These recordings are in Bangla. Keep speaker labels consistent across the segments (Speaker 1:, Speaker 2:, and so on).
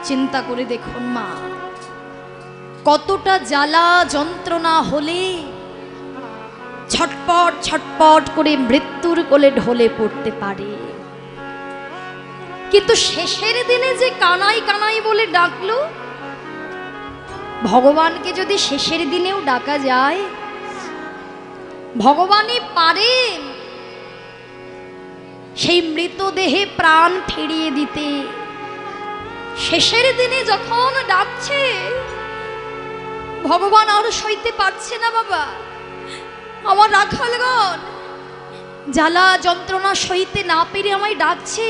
Speaker 1: চিন্তা করে দেখুন মা, কতটা জ্বালা যন্ত্রণা হলে ছটপট ছটপট করে মৃত্যুর কোলে ঢলে পড়তে পারে। কিন্তু শেষের দিনে যে কানাই কানাই বলে ডাকলো, ভগবানকে যদি শেষের দিনেও ডাকা যায়, ভগবানই পারেন সেই মৃতদেহে প্রাণ ফিরিয়ে দিতে। শেষের দিনে যখন ডাকছে, ভগবান আর সইতে পারছে না বাবা, আমার রাখালগণ জ্বালা যন্ত্রণা সইতে না পেরে আমায় ডাকছে,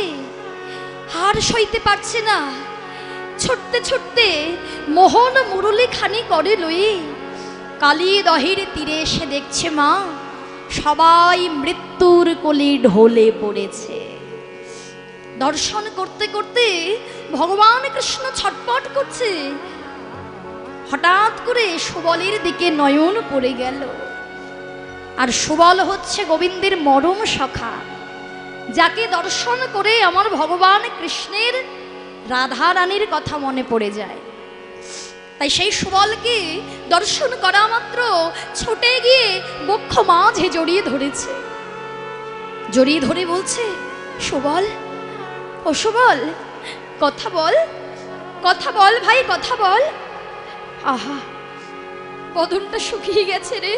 Speaker 1: আর সইতে পারছে না। ছুটতে ছুটতে মোহন মুরলি খানি করে লই কালী দহির তীরে এসে দেখছে মা, সবাই মৃত্যুর কোলে ঢলে পড়েছে। দর্শন করতে করতে ভগবান কৃষ্ণ ছটপট করছে। হঠাৎ করে সুবলের দিকে নয়ন পড়ে গেল। আর সুবল হচ্ছে গোবিন্দের মরম সখা, যাকে দর্শন করে আমার ভগবান কৃষ্ণের রাধা রানীর কথা মনে পড়ে যায়। তাই সেই সুবলকে দর্শন করা মাত্র ছুটে গিয়ে বক্ষ মাঝে জড়িয়ে ধরেছে। জড়িয়ে ধরে বলছে, সুবল, ও সুবল, কথা বল, কথা বল ভাই, কথা বল। আহা, বদনটা শুকিয়ে গেছে রে,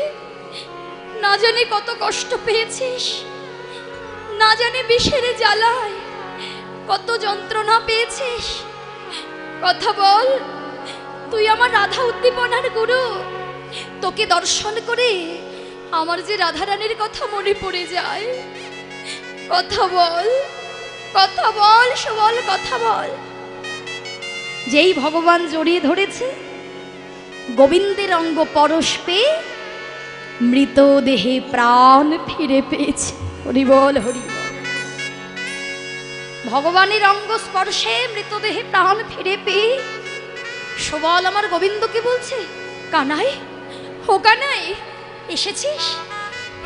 Speaker 1: না জানি কত কষ্ট পেয়েছিস, না জানি বিষের জ্বালায় কত যন্ত্রণা পেয়েছিস। কথা বল, তুই আমার রাধা উদ্দীপনার গুরু, তোকে দর্শন করে আমার যে রাধা রানীর কথা মনে পড়ে যায়। কথা বল, কথা বল সুবল, কথা বল। যেই ভগবান জড়িয়ে ধরেছে, গোবিন্দের অঙ্গ পরশ পেয়ে মৃতদেহে প্রাণ ফিরে পেয়েছে। হরি বল, হরি বল। ভগবানের অঙ্গ স্পর্শে মৃতদেহে প্রাণ ফিরে পেয়ে সুবল আমার গোবিন্দকে বলছে, কানাই, ও কানাই, এসেছিস,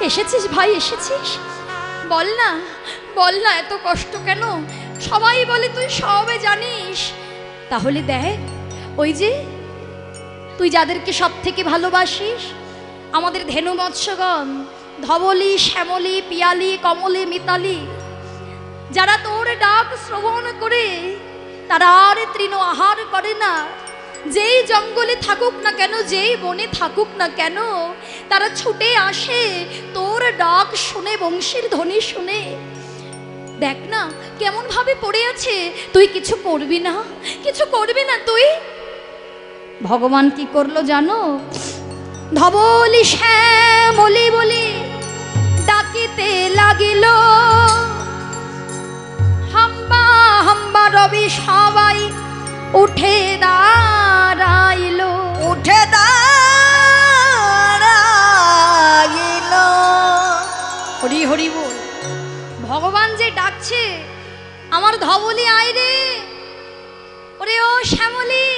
Speaker 1: এসেছিস ভাই, এসেছিস, বল না, বল না, এত কষ্ট কেন? সবাই বলে তুই সবে জানিস। তাহলে দেখ, ওই যে তুই যাদেরকে সব থেকে ভালোবাসিস, আমাদের ধেনু মৎস্যগণ, ধবলি, শ্যামলি, পিয়ালি, কমলি, মিতালি, যারা তোর ডাক শ্রবণ করে তারা আর তৃণ আহার করে না, যেই জঙ্গলে থাকুক না কেন, যেই বনে থাকুক না কেন, তারা ছুটে আসে তোর ডাক শুনে, বংশীর ধ্বনি শুনে। দেখ না কেমন ভাবে পড়ে আছে, তুই কিছু করবি না, কিছু করবি না তুই। ভগবান কি করলো জানো? ধবলি শ্যামলি বলে ডাকিতে লাগিল, হাম্বা হাম্বা রবি সবাই উঠে দাঁড়াইল,
Speaker 2: উঠে দাঁড়াইল।
Speaker 1: হরি হরি বল। ভগবান যে ডাকছে, আমার ধবলি আয় রে, ওরে ও শ্যামলি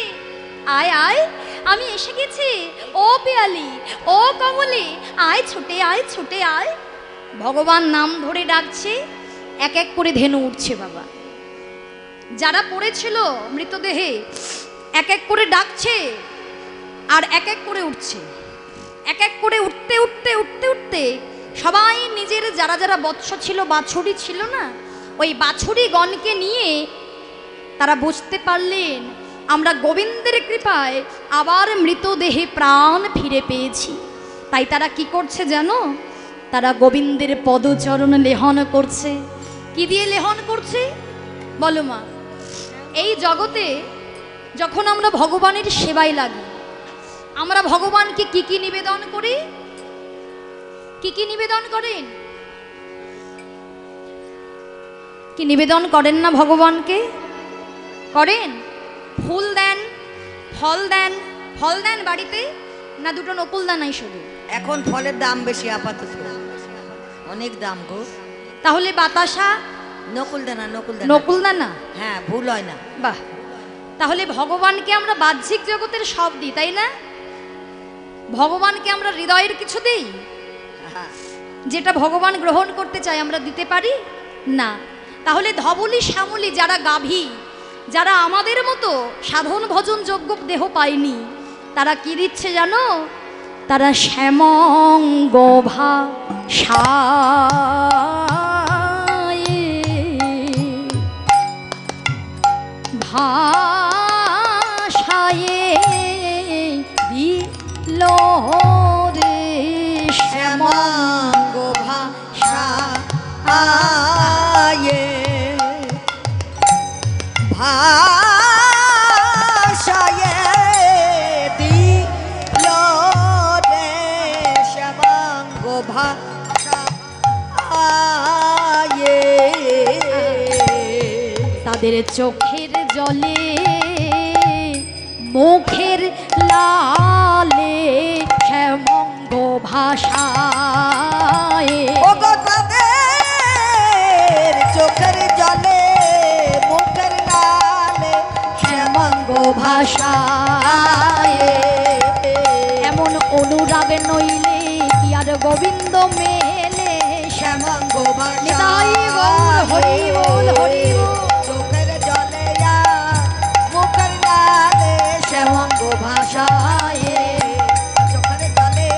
Speaker 1: আয় আয়, আমি এসে গেছি, ও পিয়ালি, ও কমলি, আয় ছুটে আয়, ছুটে আয়। ভগবান নাম ধরে ডাকছে, এক এক করে ধেনু উঠছে বাবা। যারা পড়েছিল মৃতদেহে এক এক করে ডাকছে, আর এক এক করে উঠছে। এক এক করে উঠতে উঠতে উঠতে উঠতে সবাই নিজের যারা যারা বৎস ছিল, বাছুরি ছিল না, ওই বাছুরি গণকে নিয়ে তারা বুঝতে পারলেন আমরা গোবিন্দের কৃপায় আবার মৃতদেহে প্রাণ ফিরে পেয়েছি। তাই তারা কি করছে জানো? তারা গোবিন্দের পদচরণ লেহন করছে। কি দিয়ে লেহন করছে বলো মা? এই জগতে যখন আমরা ভগবানের সেবায় লাগি, আমরা ভগবানকে কি কি নিবেদন করি? কি কি নিবেদন করেন? কি নিবেদন করেন না ভগবানকে? করেন। ফুল দেন, ফল দেন। ফল দেন বাড়িতে না দুটো নকুল দানাই শুধু?
Speaker 2: এখন ফলের দাম বেশি, আপাতত অনেক দাম গো।
Speaker 1: তাহলে বাতাসা,
Speaker 2: নকুল দানা, নকুল দানা,
Speaker 1: নকুল দানা।
Speaker 2: হ্যাঁ, ভুল হয় না।
Speaker 1: বাহ, তাহলে ভগবানকে আমরা বাহ্যিক জগতের সব দিই, তাই না? ভগবানকে আমরা হৃদয়ের কিছু দিই? যেটা ভগবান গ্রহণ করতে চায় আমরা দিতে পারি না। তাহলে ধবলি শ্যামলি যারা গাভী, যারা আমাদের মতো সাধন ভজন যোগ্য দেহ পায়নি, তারা কি দিচ্ছে জানো? তারা শ্যামঙ্গ ভাষায় দিল রে
Speaker 2: শ্যামাঙ্গ ভাষায় ভাষায় দিল রে শ্যামাঙ্গ ভাষায়
Speaker 1: তাদের চোখের জলে মুখের লালে শ্যামঙ্গ ভাষায়
Speaker 2: ওগো তাদের চোখের জলে মুখের লালে শ্যামাঙ্গ
Speaker 1: ভাষায় এমন অনুরাগ নইলে কি আর গোবিন্দ মেলে
Speaker 2: শ্যামাঙ্গ
Speaker 1: নিতাই গৌর হরি বল হরি বল।
Speaker 2: চোখের জলে মুখের লালে শ্যামাঙ্গ ভাষায় চোখের জলে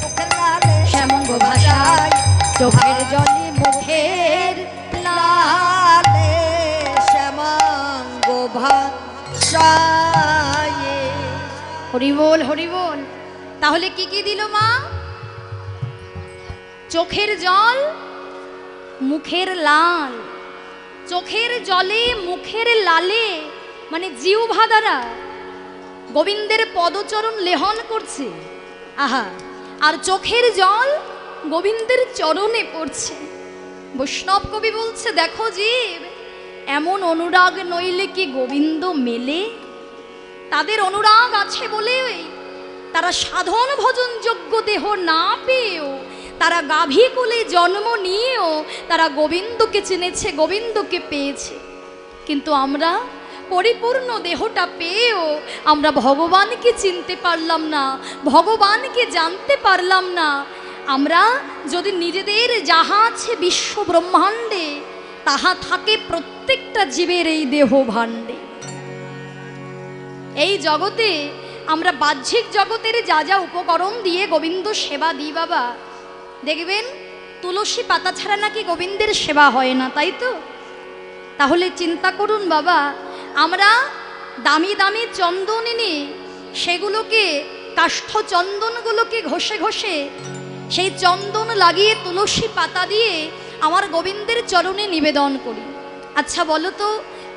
Speaker 2: মুখের লালে
Speaker 1: শ্যামঙ্গ ভাষায় চোখের জলে মুখের
Speaker 2: লালে শ্যামাঙ্গ ভাষায়
Speaker 1: হরি বল হরি বল। তাহলে কি কি দিল মা? চোখের জল, মুখের লাল। চোখের জলে মুখের লালে মানে জিহ্বা দ্বারা গোবিন্দের পদচরণ লেহন করছে, আহা, আর চোখের জল গোবিন্দের চরণে পড়ছে। বৈষ্ণব কবি বলছে, দেখো জীব, এমন অনুরাগ নইলে কি গোবিন্দ মেলে? তাদের অনুরাগ আছে বলে তারা সাধন ভজন যোগ্য দেহ না পেয়েও, তারা গাভী কোলে জন্ম নিয়েও তারা গোবিন্দকে চিনেছে, গোবিন্দকে পেয়েছে। কিন্তু আমরা পরিপূর্ণ দেহটা পেয়েও আমরা ভগবানকে চিনতে পারলাম না, ভগবানকে জানতে পারলাম না। আমরা যদি নিজেদের যাহা আছে বিশ্ব ব্রহ্মাণ্ডে, তাহা থাকে প্রত্যেকটা জীবের এই দেহ ভাণ্ডে। এই জগতে আমরা বাহ্যিক জগতের যা যা উপকরণ দিয়ে গোবিন্দ সেবা দিই বাবা, দেখবেন তুলসী পাতা ছাড়া নাকি গোবিন্দের সেবা হয় না, তাই তো? তাহলে চিন্তা করুন বাবা, আমরা দামি দামি চন্দন এনে সেগুলোকে, কাষ্ঠ চন্দনগুলোকে ঘষে ঘষে সেই চন্দন লাগিয়ে তুলসী পাতা দিয়ে আমার গোবিন্দের চরণে নিবেদন করি। আচ্ছা বলো তো,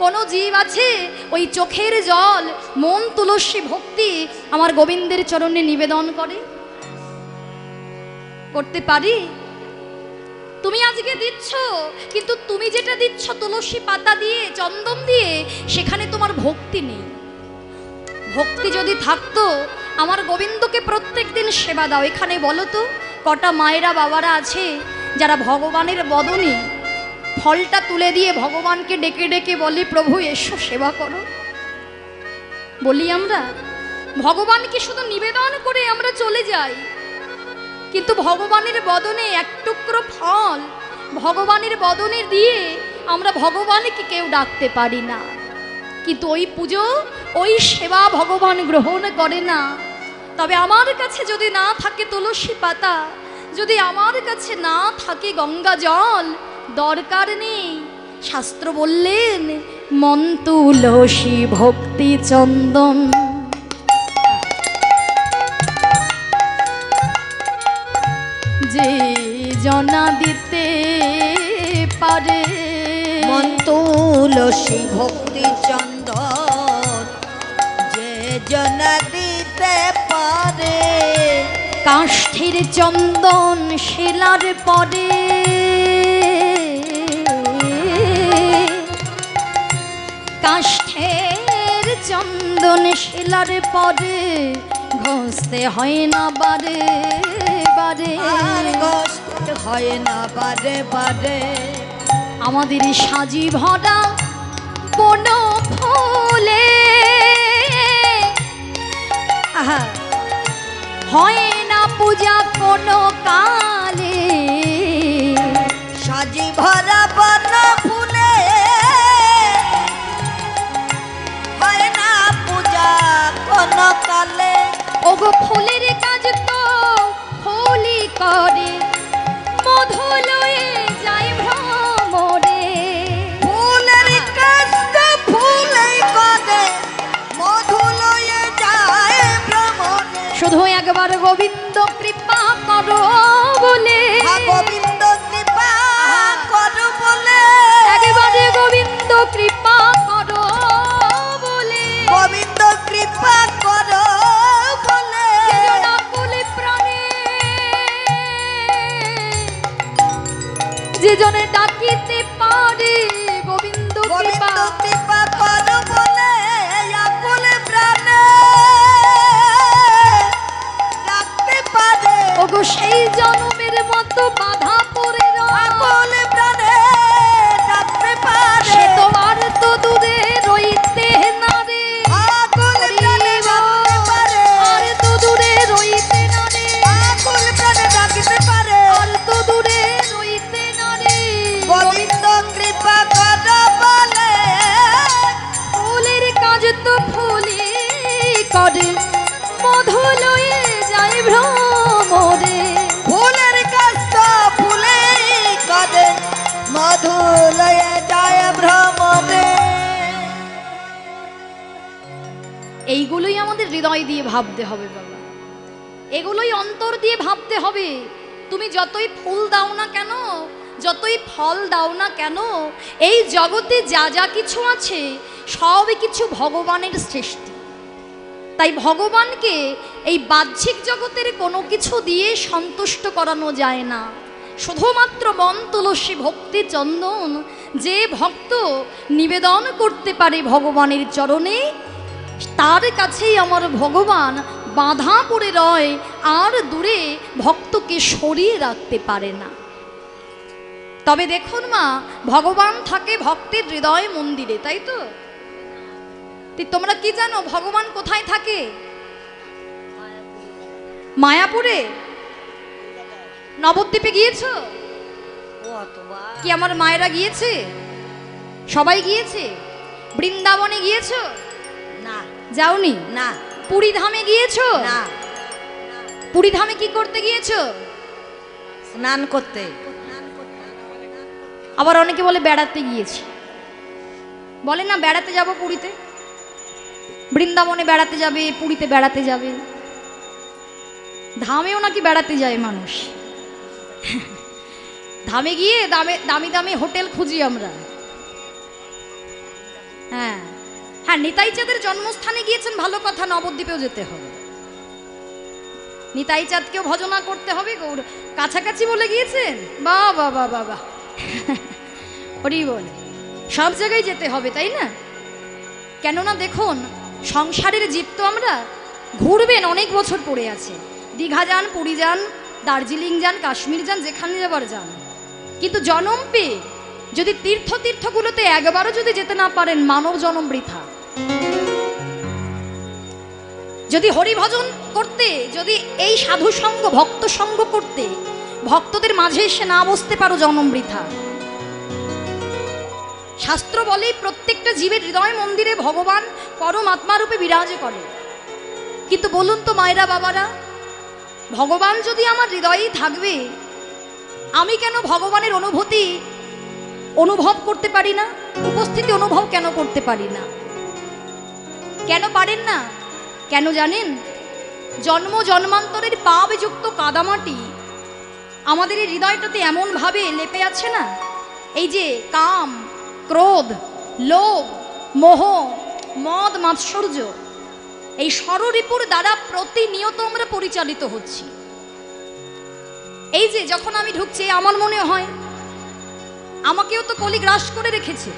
Speaker 1: কোনো জীব আছে ওই চোখের জল, মন তুলসী ভক্তি আমার গোবিন্দের চরণে নিবেদন করে? করতে পারি? তুমি আজকে দিচ্ছ, কিন্তু তুমি যেটা দিচ্ছ তুলসী পাতা দিয়ে, চন্দন দিয়ে, সেখানে তোমার ভক্তি নেই। ভক্তি যদি থাকতো, আমার গোবিন্দকে প্রত্যেক দিন সেবা দাও। এখানে বলো তো, কটা মায়েরা বাবারা আছে যারা ভগবানের বদনে ফলটা তুলে দিয়ে ভগবানকে ডেকে ডেকে বলে, প্রভু এসো সেবা করো? বলি আমরা? ভগবানকে শুধু নিবেদন করে আমরা চলে যাই, কিন্তু ভগবানের বদনে এক টুকরো ফল ভগবানের বদনে দিয়ে আমরা ভগবানকে কেউ ডাকতে পারি না। কিন্তু ওই পুজো, ওই সেবা ভগবান গ্রহণ করে না। তবে আমার কাছে যদি না থাকে তুলসী পাতা, যদি আমার কাছে না থাকে গঙ্গা জল, দরকার নেই। শাস্ত্র বললেন, মন তুলসী ভক্তি চন্দন যে জনা দিতে পারে।
Speaker 2: মন তুলসী ভক্তি চন্দন যে জনা দিতে পারে।
Speaker 1: কাষ্ঠের চন্দন শিলার পরে, কাষ্ঠের চন্দন শিলার পরে ঘষতে হয় না বারে বারে,
Speaker 2: ঘষতে হয় না বারে বারে।
Speaker 1: আমাদের সাজি ভরা বন ফুলে হয় না পূজা কোনো কালে।
Speaker 2: সাজি ভরা বন ফুলে
Speaker 1: ওগো ফুলের কাজ তো ফুলই করে, মধু লয়ে যায় ভ্রমরে।
Speaker 2: ফুলের কাজ তো ফুলেই করে, মধু লয়ে যায় ভ্রমণে।
Speaker 1: শুধু একবার গোবিন্দ কৃপা করো বলে,
Speaker 2: গোবিন্দ কৃপা করো বলে,
Speaker 1: একবারে গোবিন্দ কৃপা করো বলে,
Speaker 2: গোবিন্দ কৃপা করো বলে,
Speaker 1: যেজন আকুলে প্রাণে, যেজনে ডাকিতে পারে গোবিন্দ
Speaker 2: গোবিন্দ
Speaker 1: কৃপা।
Speaker 2: কৃপা করো বলে, আকুলে প্রাণে ডাকতে পারে।
Speaker 1: ওগো সেই জনমের মতো বাধা পড়ে রয়,
Speaker 2: আকুলে প্রাণে ডাকতে পারে।
Speaker 1: সে তো আর তো দূরে রইতে না রে,
Speaker 2: আকুলে প্রাণে ডাকতে পারে।
Speaker 1: আর তো দূরে রইতে না রে,
Speaker 2: আকুলে প্রাণে ডাকতে পারে।
Speaker 1: আর তো দূরে রইতে না রে।
Speaker 2: গোবিন্দ কৃপা করো বলে,
Speaker 1: ফুলের কাজ তো ফুলে করে, মধু লয়ে যায় ভ্রমরে।
Speaker 2: ফুলের কাজ তো ফুলেই করে, মধু লয়ে যায় ভ্রমণে।
Speaker 1: এইগুলোই আমাদের হৃদয় দিয়ে ভাবতে হবে বাবা, এগুলোই অন্তর দিয়ে ভাবতে হবে। তুমি যতই ফুল দাও না কেন, যতই ফল দাও না কেন, এই জগতে যা যা কিছু আছে সবই কিছু ভগবানের সৃষ্টি। তাই ভগবানকে এই বাহ্যিক জগতের কোনো কিছু দিয়ে সন্তুষ্ট করানো যায় না। শুধুমাত্র মন তুলসী ভক্তি চন্দন যে ভক্ত নিবেদন করতে পারে ভগবানের চরণে, তার কাছেই আমার ভগবান বাধা পড়ে রয়, আর দূরে ভক্তকে সরিয়ে রাখতে পারে না। তবে দেখুন মা, ভগবান থাকে ভক্তের হৃদয় মন্দিরে, তাই তো? তোমরা কি জানো ভগবান কোথায় থাকে? মায়াপুরে। নবদ্বীপে গিয়েছো? কি আমার মায়েরা গিয়েছে? সবাই গিয়েছে? বৃন্দাবনে গিয়েছো?
Speaker 2: না
Speaker 1: যাওনি?
Speaker 2: না
Speaker 1: পুরী ধামে গিয়েছো?
Speaker 2: না,
Speaker 1: পুরী ধামে কি করতে গিয়েছো?
Speaker 2: স্নান করতে।
Speaker 1: আবার অনেকে বলে বেড়াতে গিয়েছি, বলে না বেড়াতে যাব পুরীতে, বৃন্দাবনে বেড়াতে যাবে, পুরীতে বেড়াতে যাবে। ধামেও নাকি বেড়াতে যায় মানুষ। ধামে গিয়ে দামি দামি হোটেল খুঁজি আমরা। হ্যাঁ হ্যাঁ, নিতাই চাঁদের জন্মস্থানে গিয়েছেন, ভালো কথা, নবদ্বীপেও যেতে হবে। নিতাই চাঁদকেও ভজনা করতে হবে, গৌর কাছাকাছি বলে গিয়েছেন। বাহ বাহ বাহ বাহ বাহ, হরি বল, সব জায়গায় যেতে হবে, তাই না? কেননা দেখুন, সংসারের জীব তো আমরা, ঘুরবেন, অনেক বছর পড়ে আছে। দীঘা যান, পুরী যান, দার্জিলিং যান, কাশ্মীর যান, যেখানে যাবার যান, কিন্তু জনম পেয়ে যদি তীর্থগুলোতে একবারও যদি যেতে না পারেন, মানব জনম বৃথা। যদি হরিভজন করতে, যদি এই সাধু সঙ্গ ভক্ত সঙ্গ করতে ভক্তদের মাঝে এসে না বসতে পারো, জনম বৃথা। শাস্ত্র বলে প্রত্যেকটা জীবের হৃদয় মন্দিরে ভগবান পরমাত্মা রূপে বিরাজ করে। কিন্তু বলুন তো মায়েরা বাবারা, ভগবান যদি আমার হৃদয়েই থাকবে, আমি কেন ভগবানের অনুভূতি অনুভব করতে পারি না? উপস্থিতি অনুভব কেন করতে পারি না? কেন পারেন না? কেন জানেন? জন্ম জন্মান্তরের পাপযুক্ত কাদামাটি আমাদের এই হৃদয়টাতে এমনভাবে লেপে আছে না, এই যে কাম, ক্রোধ, লোভ, মোহ, মদ, মাৎসর্য, এই ষড়রিপুর দ্বারা প্রতিনিয়ত আমরা পরিচালিত হচ্ছি। এই যে যখন আমি ঢুকছি, আমার মনে হয় আমাকেও তো কলি গ্রাস করে রেখেছে।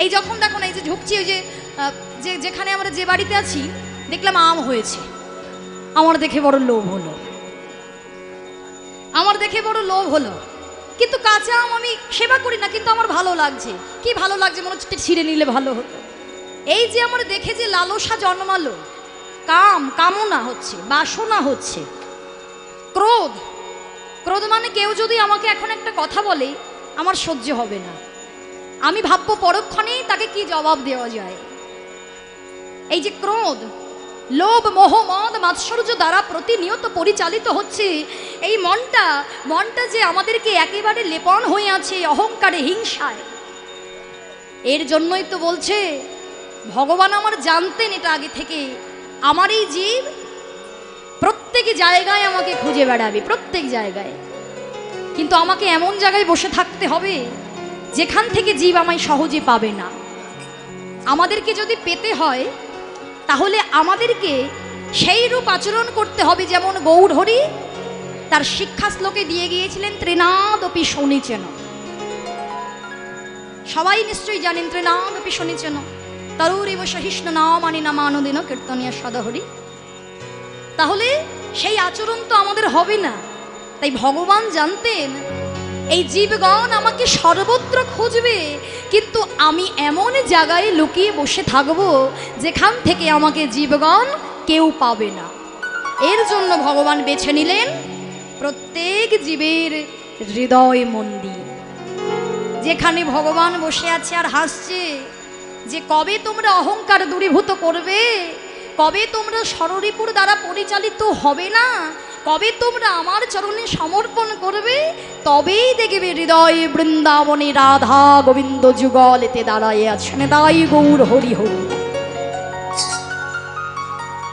Speaker 1: এই যখন দেখুন, এই যে ঢুকছি, ওই যে যেখানে আমরা যে বাড়িতে আছি, দেখলাম আম হয়েছে, আমার দেখে বড় লোভ হলো, আমার দেখে বড় লোভ হলো। কিন্তু কাঁচা আম আমি সেবা করি না, কিন্তু আমার ভালো লাগছে। কি ভালো লাগছে, মনে হচ্ছে ছিঁড়ে নিলে ভালো হতো। এই যে আমার দেখে যে লালসা জন্মালো, কাম, কামনা হচ্ছে, বাসনা হচ্ছে, ক্রোধ, ক্রোধ মানে কেউ যদি আমাকে এখন একটা কথা বলে, আমার সহ্য হবে না, আমি ভাববো পরক্ষণেই তাকে কি জবাব দেওয়া যায়। এই যে ক্রোধ, লোভ মোহ মদ মাৎসর্য দ্বারা প্রতিনিয়ত পরিচালিত হচ্ছে এই মনটা যে আমাদেরকে একেবারে লেপন হয়ে আছে অহংকারে হিংসায়। এর জন্যই তো বলছে ভগবান আমার জানতেন এটা আগে থেকে, আমার এই জীব প্রত্যেক জায়গায় আমাকে খুঁজে বেড়াবে, প্রত্যেক জায়গায়। কিন্তু আমাকে এমন জায়গায় বসে থাকতে হবে যেখান থেকে জীব আমায় সহজে পাবে না। আমাদেরকে যদি পেতে হয় তাহলে আমাদেরকে সেই রূপ আচরণ করতে হবে যেমন গৌরহরি তার শিক্ষা শ্লোকে দিয়ে গিয়েছিলেন, ত্রিনাদপি শনিচেন। সবাই নিশ্চয়ই জানেন ত্রিনাদপি শনিচেন তরুরিব সহিষ্ণু নামানি নামানুদিন কীর্তনিয়া সদহরি। তাহলে সেই আচরণ তো আমাদের হবে না। তাই ভগবান জানতেন এই জীবগণ আমাকে সর্বত্র খুঁজবে, কিন্তু আমি এমন জায়গায় লুকিয়ে বসে থাকব যেখান থেকে আমাকে জীবগণ কেউ পাবে না। এর জন্য ভগবান বেছে নিলেন প্রত্যেক জীবের হৃদয় মন্দির, যেখানে ভগবান বসে আছে আর হাসছে যে কবে তোমরা অহংকার দূরীভূত করবে, কবে তোমরা ষড়রিপুর দ্বারা পরিচালিত হবে না, কবে তোমরা আমার চরণে সমর্পণ করবে, তবেই দেখবে হৃদয়ে বৃন্দাবনে রাধা গোবিন্দ যুগলেতে দাঁড়াইয়া আছেন দাই গৌর হরি হরি।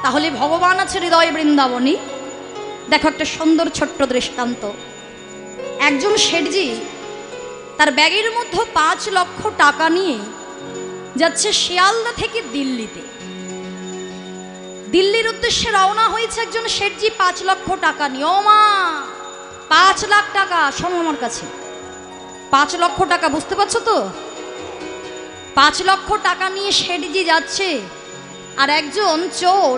Speaker 1: তাহলে ভগবান আছে হৃদয়ে বৃন্দাবনী। দেখো একটা সুন্দর ছোট্ট দৃষ্টান্ত। একজন শেঠজি তার ব্যাগের মধ্যে 5 লক্ষ টাকা নিয়ে যাচ্ছে শিয়ালদা থেকে দিল্লিতে। দিল্লির উদ্দেশ্যে রওনা হয়েছে একজন শেঠজি 5 লক্ষ টাকা নিয়ে। ও মা, 5 লাখ টাকা! শোনো আমার কাছে, 5 লক্ষ টাকা, বুঝতে পারছো তো? 5 লক্ষ টাকা নিয়ে শেঠজি যাচ্ছে, আর একজন চোর,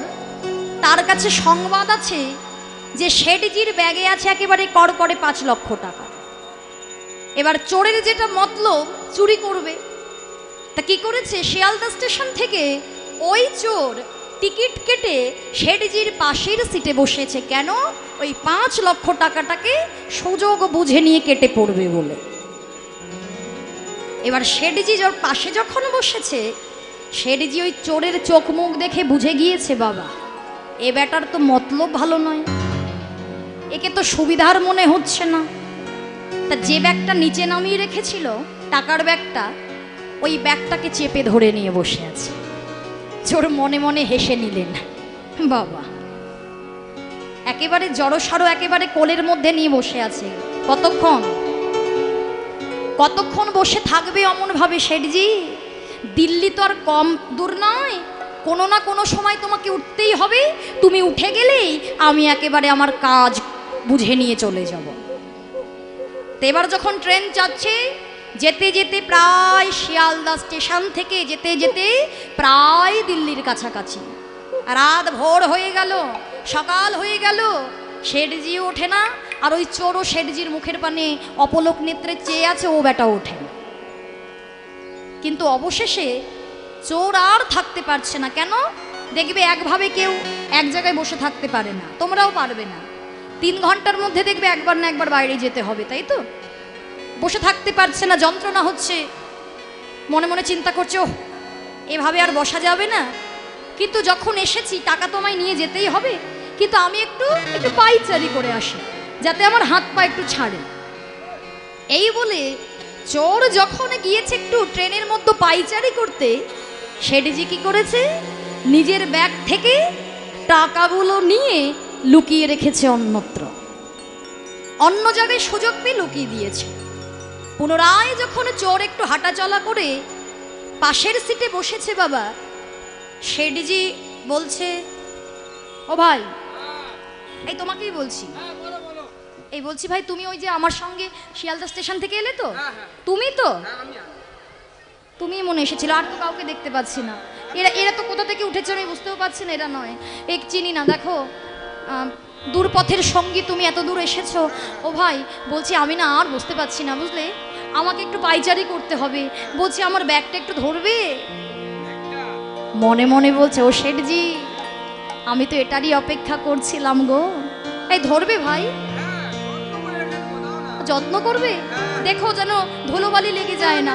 Speaker 1: তার কাছে সংবাদ আছে যে শেঠজির ব্যাগে আছে একেবারে কড়কড়ে 5 লক্ষ টাকা। এবার চোরের যেটা মতলব চুরি করবে, তা কি করেছে, শিয়ালদা স্টেশন থেকে ওই চোর টিকিট কেটে শেঠজির পাশের সিটে বসেছে। কেন? ওই 5 লক্ষ টাকাটাকে সুযোগ বুঝে নিয়ে কেটে পড়বে বলে। এবার শেঠজি ওর পাশে যখন বসেছে, শেঠজি ওই চোরের চোখ মুখ দেখে বুঝে গিয়েছে, বাবা এ ব্যাটার তো মতলব ভালো নয়, একে তো সুবিধার মনে হচ্ছে না। তা যে ব্যাগটা নিচে নামিয়ে রেখেছিল, টাকার ব্যাগটা, ওই ব্যাগটাকে চেপে ধরে নিয়ে বসে আছে। চোর মনে মনে হেসে নিলেন, বাবা একেবারে জড়সড় একেবারে কোলের মধ্যে নিয়ে বসে আছে। কতক্ষণ বসে থাকবে অমন ভাবে শেঠজি? দিল্লি তো আর কম দূর নয়, কোনো না কোনো সময় তোমাকে উঠতেই হবে। তুমি উঠে গেলেই আমি একেবারে আমার কাজ বুঝে নিয়ে চলে যাব। তো এবার যখন ট্রেন যাচ্ছে, যেতে যেতে প্রায় শিয়ালদা স্টেশন থেকে যেতে যেতে প্রায় দিল্লির কাছাকাছি, রাত ভোর হয়ে গেল, সকাল হয়ে গেল, শেঠজিও ওঠে না, আর ওই চোরও শেঠজির মুখের পানে অপলক নেত্রে চেয়ে আছে, ও বেটা ওঠে না। কিন্তু অবশেষে চোর আর থাকতে পারছে না। কেন? দেখবে একভাবে কেউ এক জায়গায় বসে থাকতে পারে না, তোমরাও পারবে না। 3 ঘন্টার মধ্যে দেখবে একবার না একবার বাইরে যেতে হবে, তাই তো? বসে থাকতে পারছে না, যন্ত্রণা হচ্ছে, মনে মনে চিন্তা করছে, ও এভাবে আর বসা যাবে না, কিন্তু যখন এসেছি টাকা তো আমায় নিয়ে যেতেই হবে, কিন্তু আমি একটু পাইচারি করে আসি যাতে আমার হাত পা একটু ছাড়ে। এই বলে চোর যখন গিয়েছে একটু ট্রেনের মধ্যে পাইচারি করতে, শেঠজি কি করেছে, নিজের ব্যাগ থেকে টাকাগুলো নিয়ে লুকিয়ে রেখেছে অন্যত্র, অন্য জায়গায় সুযোগ পেয়ে লুকিয়ে দিয়েছে। পুনরায় যখন চোর একটু হাঁটাচলা করে পাশের সিটে বসেছে, বাবা শেঠজি বলছে, ও ভাই, এই তোমাকেই বলছি, এই বলছি ভাই, তুমি ওই যে আমার সঙ্গে শিয়ালদা স্টেশন থেকে এলে তো? তুমি তো, তুমি মনে এসেছিল, আর তো কাউকে দেখতে পাচ্ছি না। এরা তো কোথা থেকে উঠেছে আমি বুঝতেও পারছি না, এরা নয়, এক চিনি না। দেখো দূর পথের সঙ্গী, তুমি এত দূর এসেছো। ও ভাই বলছি, আমি না আর বুঝতে পারছি না, বুঝলে, আমাকে একটু পাইচারি করতে হবে, বলছি আমার ব্যাগটা একটু ধরবে। মনে মনে বলছে, ও শেঠজি, আমি তো এটারই অপেক্ষা করছিলাম গো। এই ধরবে ভাই, যত্ন করবে, দেখো যেন ধুলোবালি লেগে যায় না।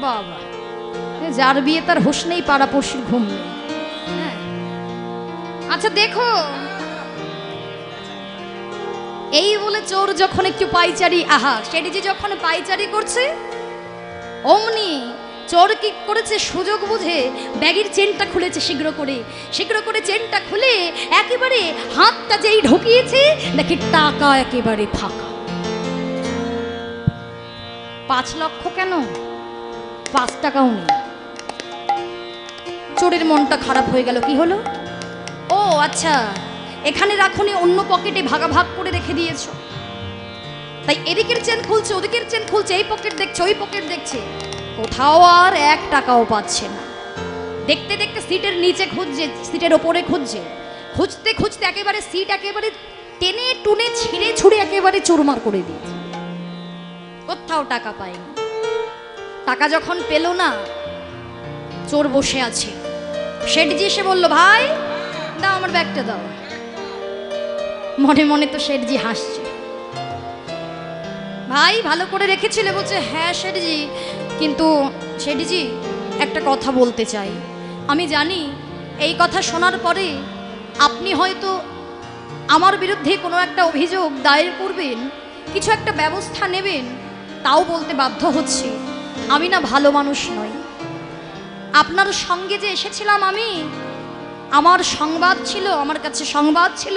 Speaker 1: বাবা যার বিয়ে তার হুঁশ নেই, পাড়াপড়শির ঘুম নেই। হ্যাঁ, আচ্ছা দেখো, এই বলে চোর যখন একটু পাইচারি, আহা সেটি যখন পাইচারি করছে, অমনি চোর কি করেছে, সুযোগ বুঝে ব্যাগের চেনটা খুলেছে, শীঘ্র করে চেনটা খুলে একেবারে হাতটা যেই ঢুকিয়েছে, দেখি টাকা একেবারে ফাঁকা। 5 লক্ষ কেন, 5 টাকাও নেই। চোরের মনটা খারাপ হয়ে গেল। কি হলো? ও আচ্ছা, এখানে রাখুনি, অন্য পকেটে ভাগাভাগ করে রেখে দিয়েছো। তাই এদিকের চেন খুলছে, ওদিকের চেন খুলছে, এই পকেট দেখছে, ওই পকেট দেখছে, কোথাও আর 1 টাকাও পাচ্ছে না। দেখতে দেখতে সিটের নিচে খুঁজছে, সিটের ওপরে খুঁজছে, খুঁজতে খুঁজতে একেবারে সিট একেবারে টেনে টুনে ছিঁড়ে ছুঁড়ে একেবারে চুরমার করে দিয়েছে। কোথাও টাকা পায়নি। টাকা যখন পেল না, চোর বসে আছে, শেঠজি এসে বলল, ভাই দাও আমার ব্যাগটা দাও। মনে মনে তো শেঠজি হাসছে। ভাই ভালো করে রেখেছিলে? বলছে, হ্যাঁ শেঠজি, কিন্তু শেঠজি একটা কথা বলতে চাই। আমি জানি এই কথা শোনার পরে আপনি হয়তো আমার বিরুদ্ধে কোনো একটা অভিযোগ দায়ের করবেন, কিছু একটা ব্যবস্থা নেবেন, তাও বলতে বাধ্য হচ্ছে, আমি না ভালো মানুষ নই। আপনার সঙ্গে যে এসেছিলাম আমি, আমার সংবাদ ছিল, আমার কাছে সংবাদ ছিল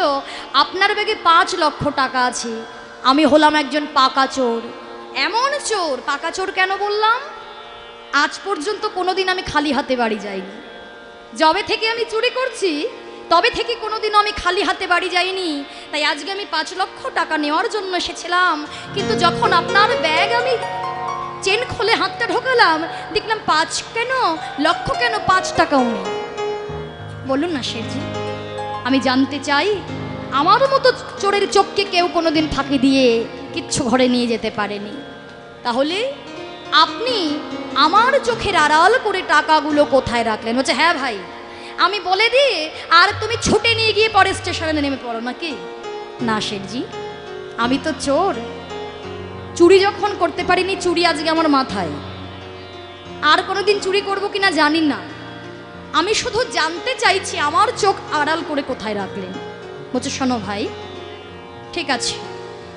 Speaker 1: আপনার ব্যাগে 5 লক্ষ টাকা আছে। আমি হলাম একজন পাকা চোর। এমন চোর, পাকা চোর কেন বললাম, আজ পর্যন্ত কোনোদিন আমি খালি হাতে বাড়ি যাইনি। যবে থেকে আমি চুরি করছি তবে থেকে কোনোদিন আমি খালি হাতে বাড়ি যাইনি। তাই আজকে আমি 5 লক্ষ টাকা নেওয়ার জন্য এসেছিলাম, কিন্তু যখন আপনার ব্যাগ আমি চেন খুলে হাতটা ঢোকালাম, দেখলাম 5 কেন, লক্ষ কেন, 5 টাকাও নেই। বলুন না শেঠজি, আমি জানতে চাই, আমার মতো চোরের চোখকে কেউ কোনোদিন ফাঁকি দিয়ে কিচ্ছু ঘরে নিয়ে যেতে পারেনি, তাহলে আপনি আমার চোখের আড়াল করে টাকাগুলো কোথায় রাখলেন? বলছে, হ্যাঁ ভাই আমি বলে দিই, আর তুমি ছুটে নিয়ে গিয়ে পরে স্টেশনে নেমে পড়ো নাকি? না শেঠজি, আমি তো চোর, চুরি যখন করতে পারিনি, চুরি আজকে আমার মাথায়, আর কোনোদিন চুরি করবো কিনা জানি না। আমি শুধু জানতে চাইছি আমার চোখ আড়াল করে কোথায় রাখলেন। বলছে, শোনো ভাই, ঠিক আছে,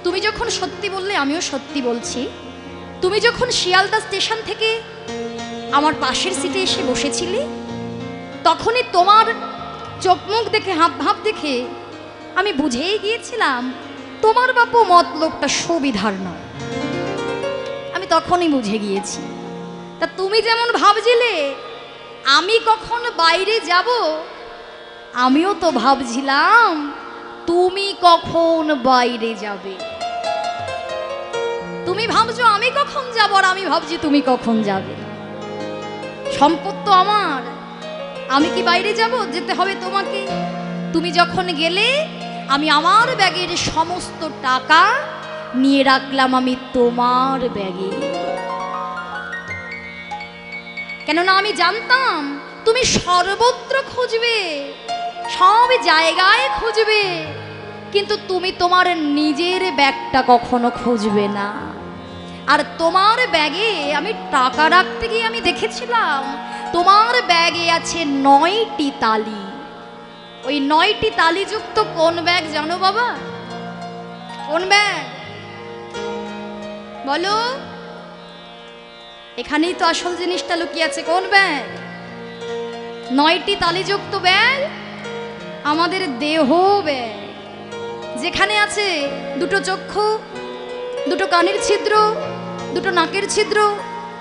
Speaker 1: তুমি যখন সত্যি বললে আমিও সত্যি বলছি। তুমি যখন শিয়ালদা স্টেশন থেকে আমার পাশের সিটে এসে বসেছিলে, তখনই তোমার চোখ মুখ দেখে, হাব ভাব দেখে আমি বুঝেই গিয়েছিলাম তোমার বাপু মতলবটা সুবিধার নয়। আমি তখনই বুঝে গিয়েছি। তা তুমি যেমন ভাবছিলে আমি কখন বাইরে যাব, আমিও তো ভাবছিলাম তুমি কখন বাইরে যাবে। তুমি ভাবছো আমি কখন যাব, আর আমি ভাবছি তুমি কখন যাবে। সম্পদ তো আমার, আমি কি বাইরে যাব? যেতে হবে তোমাকে। তুমি যখন গেলে আমি আমার ব্যাগের সমস্ত টাকা নিয়ে রাখলাম আমি তোমার ব্যাগে, কেননা আমি জানতাম তুমি সর্বত্র খুঁজবে, সব জায়গায় খুঁজবে, কিন্তু তুমি তোমার নিজের ব্যাগটা কখনো খুঁজবে না। আর তোমার ব্যাগে আমি টাকা রাখতে গিয়ে আমি দেখেছিলাম তোমার ব্যাগে আছে 9টি তালি। ওই 9টি তালিযুক্ত কোন ব্যাগ জানো বাবা? কোন ব্যাগ বলো? এখানেই তো আসল জিনিসটা লুকিয়ে আছে। কোন ব্যাগ? 9টি তালিযুক্ত ব্যাগ আমাদের দেহ ব্যাগ, যেখানে আছে 2টো চক্ষু, 2টো কানের ছিদ্র, 2টো নাকের ছিদ্র,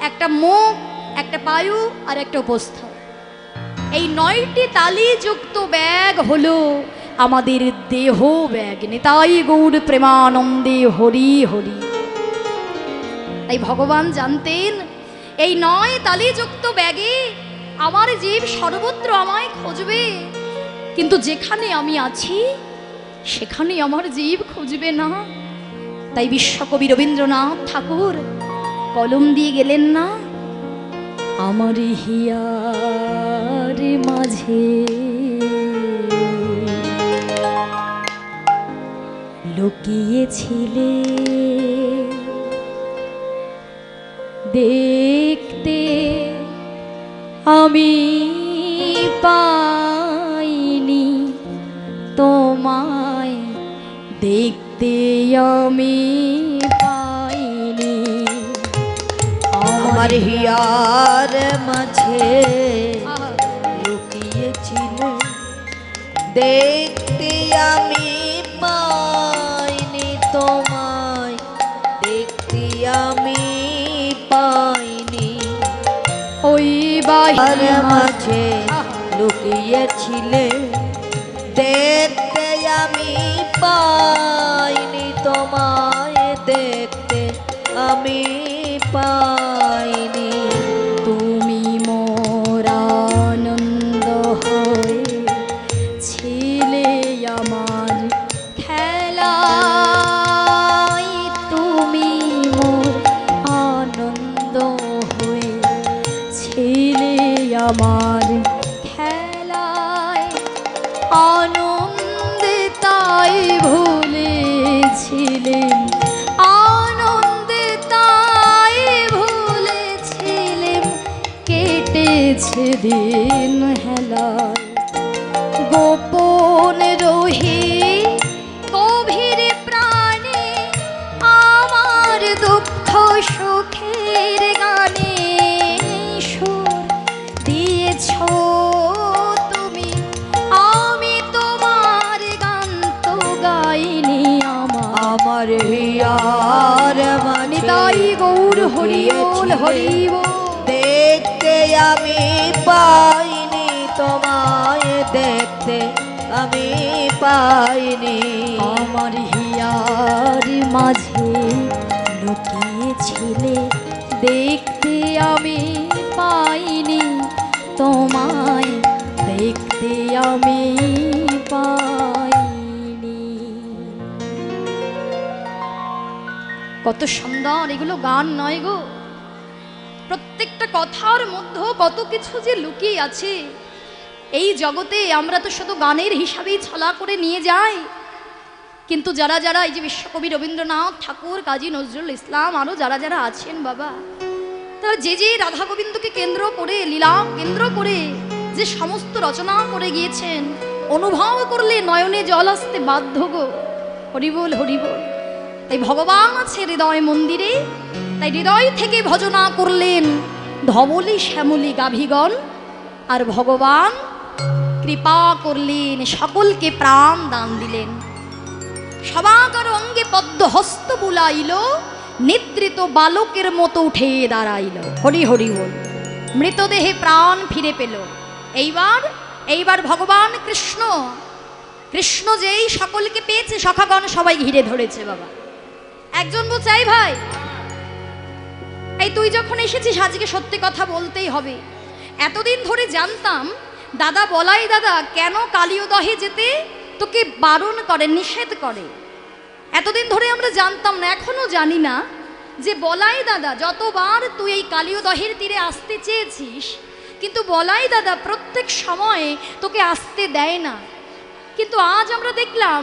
Speaker 1: একটা মুখ, একটা পায়ু আর একটা উপস্থ। এই 9টি তালিযুক্ত ব্যাগ হলো আমাদের দেহ ব্যাগ। নিতাই গৌর প্রেমানন্দে হরি হরি। তাই ভগবান জানতেন এই 9 তালিযুক্ত ব্যাগে আমার জীব সর্বত্র আমায় খুঁজবে, কিন্তু যেখানে আমি আছি সেখানে আমার জীব খুঁজবে না। তাই বিশ্বকবি রবীন্দ্রনাথ ঠাকুর কলম দিয়ে গেলেন না, আমার হিয়ার মাঝে লুকিয়েছিলে দেখতে আমি পাইনি তোমায় দেখতে, আমি পাইনি
Speaker 2: আমার হিয়ার মাঝে লুকিয়েছিলে, দেখতে আমি পাইনি তোমায়, দেখতে আমি পাইনি।
Speaker 1: ওই
Speaker 2: আর
Speaker 1: বাহির
Speaker 2: মাঝে লুকিয়েছিলে, দেখতে আমি পাইনি তোমায়, দেখতে আমি পাইনি।
Speaker 1: তুমি মোর আনন্দ হয়ে ছিলে আমার খেলায়, তুমি মোর আনন্দ হয়ে ছিলে আমার খেলায়, আনন্দে তাই ভুলেছিলেন, আনন্দে তাই ভুলেছিলেন, কেটেছে দিন হেলায়। গোপন রহি গভীর প্রাণে আমার দুঃখ সুখের গানে সুর দিয়েছ তুমি, আমি তোমার গান তো গাইনি।
Speaker 2: আমার হিয়ার মাঝে
Speaker 1: তাই গৌর হরিবোল হরিবোল,
Speaker 2: দেখতে আমি পাইনি তোমায়, দেখতে আমি পাইনি।
Speaker 1: আমার হিয়ার মাঝে লুকিয়েছিলে, দেখতে আমি পাইনি তোমায়, দেখতে আমি পাইনি। কত সুন্দর এগুলো গান নয় গো, প্রত্যেকটা কথার মধ্যে কত কিছু যে লুকিয়ে আছে। এই জগতে আমরা তো শুধু গানের হিসাবেই ছলা করে নিয়ে যাই, কিন্তু যারা যারা এই যে বিশ্বকবি রবীন্দ্রনাথ ঠাকুর, কাজী নজরুল ইসলাম, আরও যারা যারা আছেন বাবা, তারা যে যে রাধা গোবিন্দকে কেন্দ্র করে, লীলা কেন্দ্র করে যে সমস্ত রচনা করে গিয়েছেন, অনুভব করলে নয়নে জল আসতে বাধ্য গো। হরিবোল হরিবোল। তাই ভগবান আছে হৃদয় মন্দিরে, তাই হৃদয় থেকে ভজনা করলেন ধবলি শ্যামলী গাভীগণ, আর ভগবান কৃপা করলেন, সকলকে প্রাণ দান দিলেন। সবাকার অঙ্গে পদ্ম হস্ত বুলাইল, নিদ্রিত বালকের মতো উঠে দাঁড়াইল। হরি হরি বল। মৃতদেহে প্রাণ ফিরে পেল। এইবার ভগবান কৃষ্ণ, কৃষ্ণ যেই সকলকে পেয়েছে, সখাগণ সবাই ঘিরে ধরেছে বাবা। একজন বলছে, এই ভাই, এই তুই যখন এসেছিস আজকে সত্যি কথা বলতেই হবে। এতদিন ধরে জানতাম দাদা বলাই দাদা কেন কালিয়দহে যেতে তোকে বারণ করে, নিষেধ করে। এতদিন ধরে আমরা জানতাম না, এখনো জানি না যে বলাই দাদা যতবার তুই এই কালিয়দহের তীরে আসতে চেয়েছিস, কিন্তু বলাই দাদা প্রত্যেক সময়ে তোকে আসতে দেয় না। কিন্তু আজ আমরা দেখলাম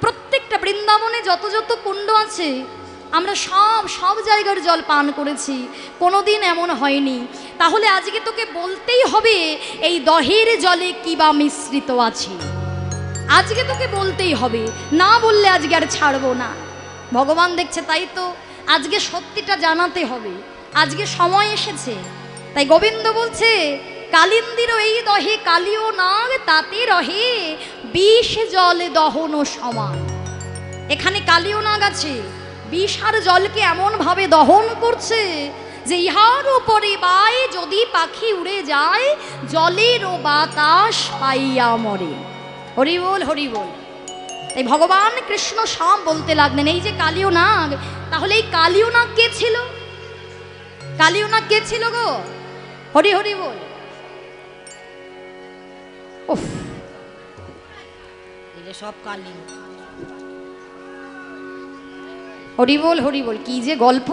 Speaker 1: প্রত্যেকটা বৃন্দাবনে যত যত কুণ্ড আছে, আমরা সব জায়গার জল পান করেছি, কোনোদিন এমন হয়নি। তাহলে আজকে তোকে বলতেই হবে এই দহের জলে কি বা মিশ্রিত আছে, আজকে তোকে বলতেই হবে, না বললে আজকে আর ছাড়বো না। ভগবান দেখছে, তাই তো আজকে সত্যিটা জানাতে হবে, আজকে সময় এসেছে। তাই গোবিন্দ বলছে, কালিন্দির এই দহে কালিও নাগ, তাতে রহে বিষ জলে দহন সমান। এখানে কালিও নাগ আছে, বিষ আর জলকে এমন ভাবে দহন করছে যে ইহার উপরে বাই যদি পাখি উড়ে যায়, জলের ও বাতাস পাইয়া মরে। হরি বল হরি বল। তাই ভগবান কৃষ্ণ সব বলতে লাগলেন, এই যে কালিও নাগ, তাহলে এই কালিও নাগ কে ছিল? কালিও নাগ কে ছিল গো? হরি হরি বল। উফ,
Speaker 2: এটা সব কালি।
Speaker 1: হরি বল হরি বল। কি যে গল্প,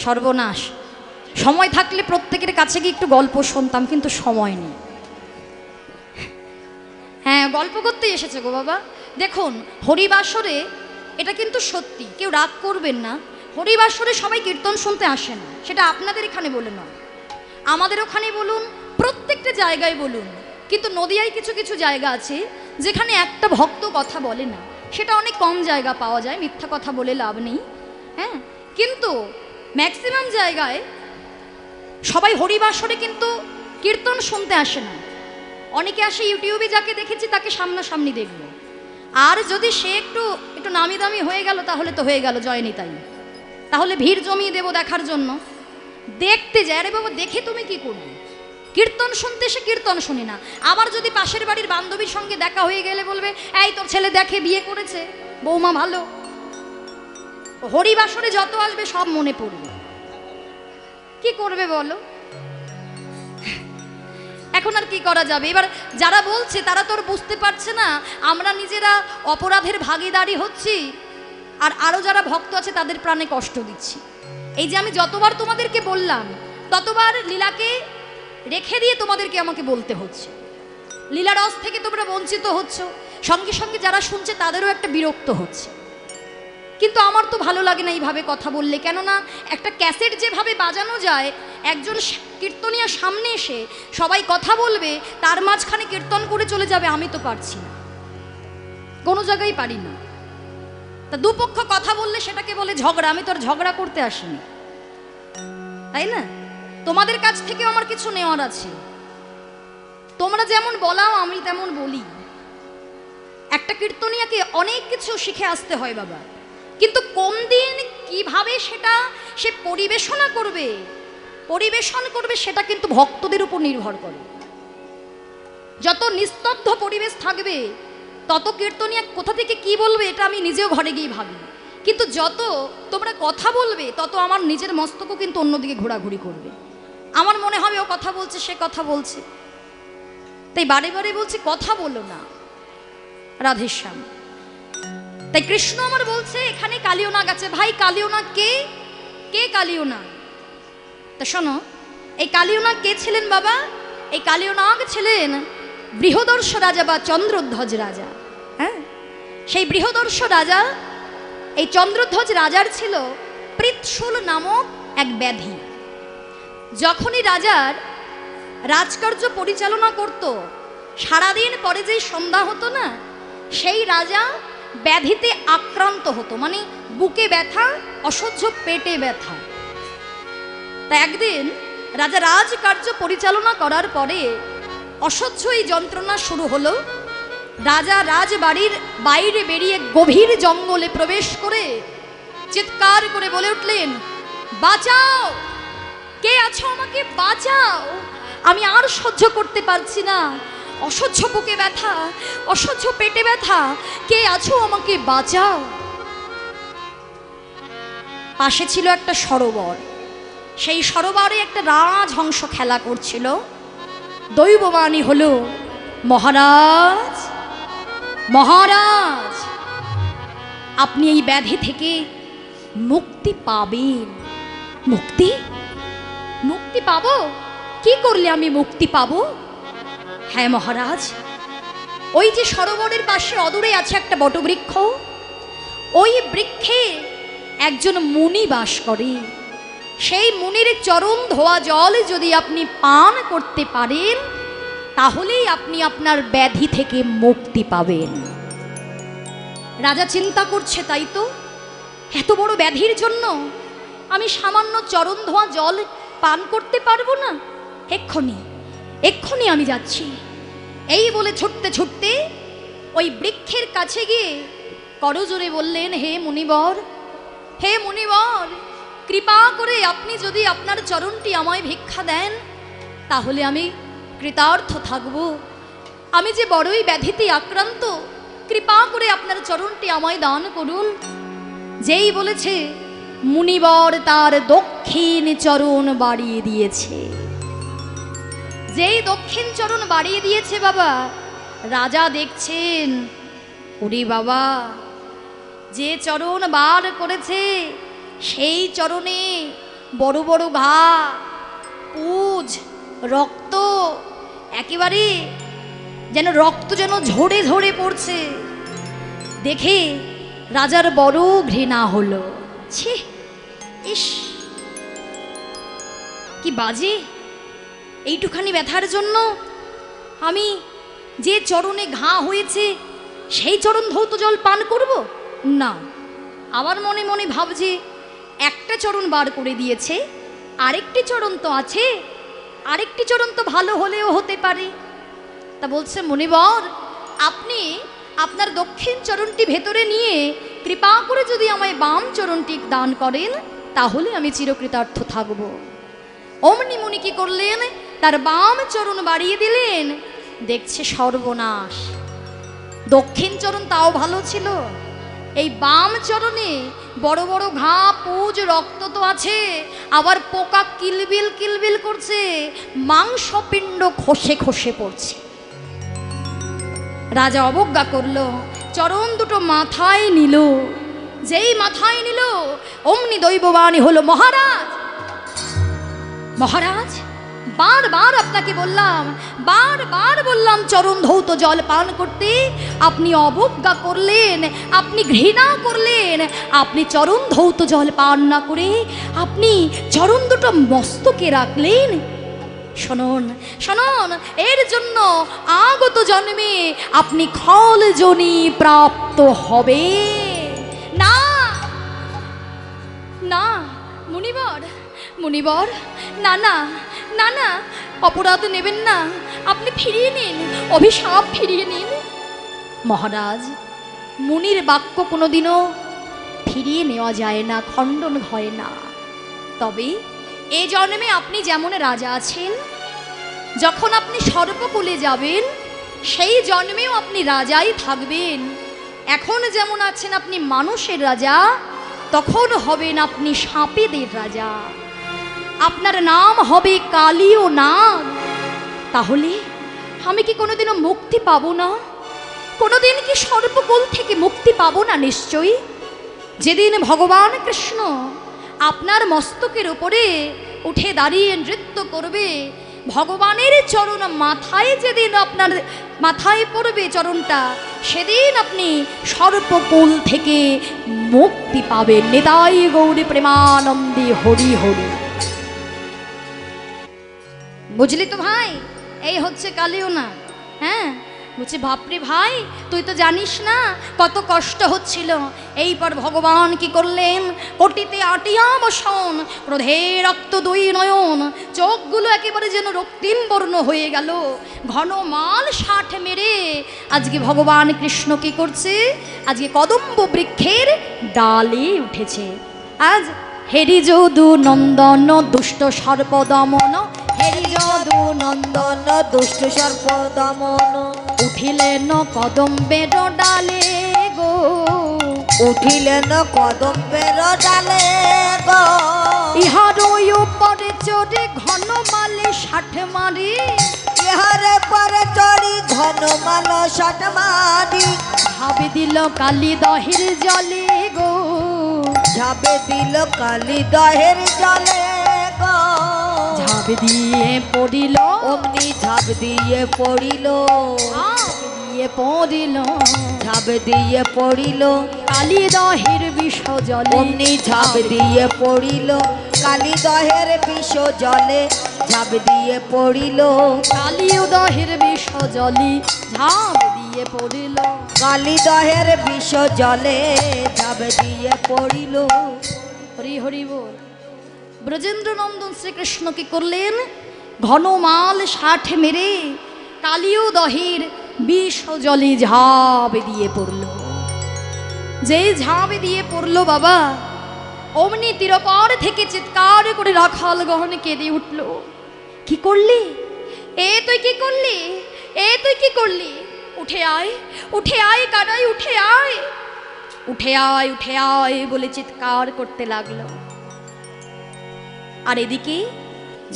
Speaker 1: সর্বনাশ। সময় থাকলে প্রত্যেকের কাছে গিয়ে একটু গল্প শুনতাম, কিন্তু সময় নেই। হ্যাঁ, গল্প করতেই এসেছে গো বাবা। দেখুন, হরিবাসরে এটা কিন্তু সত্যি, কেউ রাগ করবেন না, হরিবাসরে সবাই কীর্তন শুনতে আসেন, সেটা আপনাদের এখানে বলে নয়, আমাদের ওখানে বলুন, প্রত্যেকটা জায়গায় বলুন, কিন্তু নদিয়ায় কিছু কিছু জায়গা আছে যেখানে একটা ভক্ত কথা বলে না। সেটা অনেক কম জায়গা পাওয়া যায়, মিথ্যা কথা বলে লাভ নেই। হ্যাঁ, কিন্তু ম্যাক্সিমাম জায়গায় সবাই হরিবাসরে কিন্তু কীর্তন শুনতে আসে না। অনেকে আসে ইউটিউবে, যাকে দেখেছি তাকে সামনাসামনি দেখবো। আর যদি সে একটু একটু নামি দামি হয়ে গেল তাহলে তো হয়ে গেল জয় নিতাই, তাহলে ভিড় জমিয়ে দেবো দেখার জন্য। দেখতে যায়, আরে বাবা দেখে তুমি কি করবে? কীর্তন শুনতে সে কীর্তন শুনি না। আবার যদি পাশের বাড়ির বান্ধবীর সঙ্গে দেখা হয়ে গেলে বলবে, এই তোর ছেলে দেখে বিয়ে করেছে, বৌমা ভালো। হরিবাসরে যত আসবে সব মনে পড়বে। কি করবে বলো? এখন আর কি করা যাবে? এবার যারা বলছে তারা তো বুঝতে পারছে না আমরা নিজেরা অপরাধের ভাগীদারি হচ্ছি, আর আরো যারা ভক্ত আছে তাদের প্রাণে কষ্ট দিচ্ছি। এই যে আমি যতবার তোমাদেরকে বললাম, ততবার লীলাকে রেখে দিয়ে তোমাদেরকে আমাকে বলতে হচ্ছে। লীলা রস থেকে তোমরা বঞ্চিত হচ্ছ, সঙ্গে সঙ্গে যারা শুনছে তাদেরও একটা বিরক্ত হচ্ছে। কিন্তু আমার তো ভালো লাগে না এইভাবে কথা বললে। কেননা একটা ক্যাসেট যেভাবে বাজানো যায়, একজন কীর্তনিয়া সামনে এসে সবাই কথা বলবে, তার মাঝখানে কীর্তন করে চলে যাবে, আমি তো পারছি না, কোনো জায়গায় পারি না। তা দুপক্ষ কথা বললে সেটাকে বলে ঝগড়া। আমি তো আর ঝগড়া করতে আসিনি, তাই না? তোমাদের কাছ থেকেও আমার কিছু নেওয়ার আছে। তোমরা যেমন বলাও আমি তেমন বলি। একটা কীর্তনিয়াকে অনেক কিছু শিখে আসতে হয় বাবা, কিন্তু কোন দিন কিভাবে সেটা সে পরিবেশন করবে সেটা কিন্তু ভক্তদের উপর নির্ভর করে। যত নিস্তব্ধ পরিবেশ থাকবে তত কীর্তনিয়া কোথা থেকে কি বলবে এটা আমি নিজেও ঘরে গিয়ে ভাবি। কিন্তু যত তোমরা কথা বলবে তত আমার নিজের মস্তকও কিন্তু অন্যদিকে ঘোরাঘুরি করবে। আমার মনে হবে ও কথা বলছে, সে কথা বলছে, তাই বারে বারে বলছে কথা বলো না, রাধেশ্যাম। তাই কৃষ্ণ আমার বলছে এখানে কালিয়নাগ আছে। ভাই কালিয়নাগ কে? কে কালিয়নাগ? তা শোনো, এই কালিয়নাগ কে ছিলেন বাবা? এই কালিয়নাগ ছিলেন বৃহদর্শ রাজা বা চন্দ্রধ্বজ রাজা। হ্যাঁ, সেই বৃহদর্শ রাজা, এই চন্দ্রধ্বজ রাজার ছিল পৃৎশুল নামক এক ব্যাধি। যখনই রাজার রাজকার্য পরিচালনা করত, সারাদিন পরে যেই সন্ধ্যা হতো না, সেই রাজা ব্যাধিতে আক্রান্ত হতো, মানে বুকে ব্যথা, অসহ্য পেটে ব্যথা। তা একদিন রাজা রাজকার্য পরিচালনা করার পরে অসহ্য এই যন্ত্রণা শুরু হলো। রাজা রাজবাড়ির বাইরে বেরিয়ে গভীর জঙ্গলে প্রবেশ করে চিৎকার করে বলে উঠলেন, বাঁচাও, কে আছো, আমাকে বাঁচাও, আমি আর সহ্য করতে পারছি না, অসহ্য বুকে ব্যথা, অসহ্য পেটে ব্যথা, কে আছো, আমাকে বাঁচাও। পাশে ছিল একটা সরোবর। সেই সরোবরে একটা রাজহংস খেলা করছিল। দৈববাণী হলো, মহারাজ মহারাজ, আপনি এই ব্যাধি থেকে মুক্তি পাবেন। মুক্তি? মুক্তি পাবো? কি করলে আমি মুক্তি পাবো? হ্যাঁ মহারাজ, ওই যে সরোবরের পাশে অদূরে আছে একটা বটবৃক্ষ, ওই বৃক্ষে একজন মুনি বাস করে। সেই মুনির চরণ ধোয়া জল যদি আপনি পান করতে পারেন, তাহলেই আপনি আপনার ব্যাধি থেকে মুক্তি পাবেন। রাজা চিন্তা করছে, তাই তো, এত বড় ব্যাধির জন্য আমি সামান্য চরণ ধোয়া জল পান করতে পারবো না, এক্ষুনি এক্ষুনি আমি যাচ্ছি। এই বলে ছুটতে ছুটতে ওই বৃক্ষের কাছে গিয়ে করজোরে বললেন, হে মুনিবর, হে মুনিবর, কৃপা করে আপনি যদি আপনার চরণটি আমায় ভিক্ষা দেন তাহলে আমি কৃতার্থ থাকব। আমি যে বড়ই ব্যাধিতে আক্রান্ত, কৃপা করে আপনার চরণটি আমায় দান করুন। যেই বলেছে, মুনিবর তার দক্ষিণ চরণ বাড়িয়ে দিয়েছে। যেই দক্ষিণ চরণ বাড়িয়ে দিয়েছে বাবা, রাজা দেখছেন, ওরে বাবা, যে চরণ বার করেছে সেই চরণে বড় বড় ঘা, পুজ, রক্ত, একেবারে যেন রক্ত যেন ঝরে ঝরে পড়ছে। দেখে রাজার বড় ঘৃণা হলো। ছি, ইস, কি বাজে, এইটুখানি ব্যথার জন্য আমি যে চরণে ঘা হয়েছে সেই চরণ ধৌত জল পান করব না। আবার মনে মনে ভাবছে একটা চরণ বার করে দিয়েছে, আরেকটি চরণ তো আছে, আরেকটি চরণ তো ভালো হলেও হতে পারে। তা বলছে মুনিবর, আপনি আপনার দক্ষিণ চরণটি ভেতরে নিয়ে কৃপা করে যদি আমায় বাম চরণটি দান করেন তাহলে আমি চিরকৃতার্থ থাকব। অমনি মুনি কি করলেন, তার বাম চরণ বাড়িয়ে দিলেন। দেখছে সর্বনাশ, দক্ষিণ চরণ তাও ভালো ছিল, এই বাম চরণে বড় বড় ঘা, পুজ, রক্ত তো আছে, আবার পোকা কিলবিল কিলবিল করছে, মাংসপিণ্ড খসে খসে পড়ছে। রাজা অবজ্ঞা করলো, চরণ দুটো মাথায় নিল। যেই মাথায় নিল অমনি দৈববাণী হলো, মহারাজ মহারাজ বারবার আপনাকে বললাম, বারবার বললাম চরণ ধৌত জল পান করতে, আপনি অবজ্ঞা করলেন, আপনি ঘৃণা করলেন, আপনি চরণ ধৌত জল পান না করে আপনি চরণ দুটো মস্তকে রাখলেন। শুনুন শুনুন, এর জন্য আগত জন্মে আপনি খল যোনি প্রাপ্ত হবে না। না মুনিবর, মুনিবর, না না না না, অপরাধ নেবেন না, আপনি ফিরিয়ে নিন, অভিশাপ ফিরিয়ে নিন। মহারাজ, মুনির বাক্য কোনোদিনও ফিরিয়ে নেওয়া যায় না, খণ্ডন হয় না। তবে এ জন্মে আপনি যেমন রাজা আছেন, যখন আপনি সর্বকুলে যাবেন সেই জন্মেও আপনি রাজাই থাকবেন। এখন যেমন আছেন আপনি মানুষের রাজা, তখন হবেন আপনি সাপেদের রাজা, আপনার নাম হবে কালীয় নাগ। তাহলে আমি কি কোনোদিনও মুক্তি পাবো না? কোনোদিন কি সর্বকুল থেকে মুক্তি পাবো না? নিশ্চয়ই। যেদিন ভগবান কৃষ্ণ আপনার মস্তকের উপরে উঠে দাঁড়িয়ে নৃত্য করবে, ভগবানের চরণ মাথায় যেদিন আপনার মাথায় পড়বে চরণটা, সেদিন আপনি সর্বকুল থেকে মুক্তি পাবেন। নিতাই গৌরী প্রেমানন্দে হরি হরি। বুঝলি তো ভাই, এই হচ্ছে কালীয় না। হ্যাঁ, বলছি বাপরে ভাই, তুই তো জানিস না কত কষ্ট হচ্ছিল। এইপর ভগবান কি করলেন, কোটিতে আটিয়া বসন, ক্রোধে রক্ত দুই নয়ন, চোখগুলো একেবারে যেন রক্তিম বর্ণ হয়ে গেল, ঘন মাল 60 মেরে আজকে ভগবান কৃষ্ণ কি করছে, আজকে কদম্ব বৃক্ষের ডালে উঠেছে। আজ হেরি যদু নন্দন দুষ্ট সর্প দমন, হেরি যদু নন্দন দুষ্ট সর্প দমন, উঠিলেন কদম্বের ডালে গো,
Speaker 2: উঠিলেন কদম্বের ডালে গো,
Speaker 1: ইহার উপরে চড়ে ঘন মালে 60 মারি,
Speaker 2: ইহারে পরে চড়ি ঘন মাল 60 মারি,
Speaker 1: ঝাঁপে দিল কালী দহের জলে গো,
Speaker 2: ঝাঁপে দিল কালী দহের জলে গো,
Speaker 1: ঝাঁপে দিয়ে পড়িল,
Speaker 2: অমনি ঝাঁপ দিয়ে পড়িল,
Speaker 1: ঝাঁপ দিয়ে পড়িল,
Speaker 2: ঝাঁপ দিয়ে পড়িল
Speaker 1: কালী দহের বিষ জলে,
Speaker 2: অমনি ঝাঁপ দিয়ে পড়িল কালী দহের বিষ জলে, ঝাঁপ দিয়ে পড়িল
Speaker 1: কালী দহের বিষ জলে, ঝাঁপ দিয়ে পড়িল,
Speaker 2: কালী দহের বিষ জলে, ঝাঁপ দিয়ে পড়িল।
Speaker 1: হরি হরি বল। ব্রজেন্দ্র নন্দন শ্রীকৃষ্ণ কি করলেন, ঘন মাল 60 মেরে কালীয় দহের বিষ জলে ঝাঁপ দিয়ে পড়ল। যে ঝাঁপ দিয়ে পড়ল বাবা, অমনি তীরপার থেকে চিৎকার করে রাখাল গহন কেঁদে উঠল। কি করলি এ, তুই কি করলি এ, তুই কি করলি? উঠে আয়, উঠে আয় কানাই, উঠে আয়, উঠে আয়, উঠে আয় বলে চিৎকার করতে লাগলো। আর এদিকে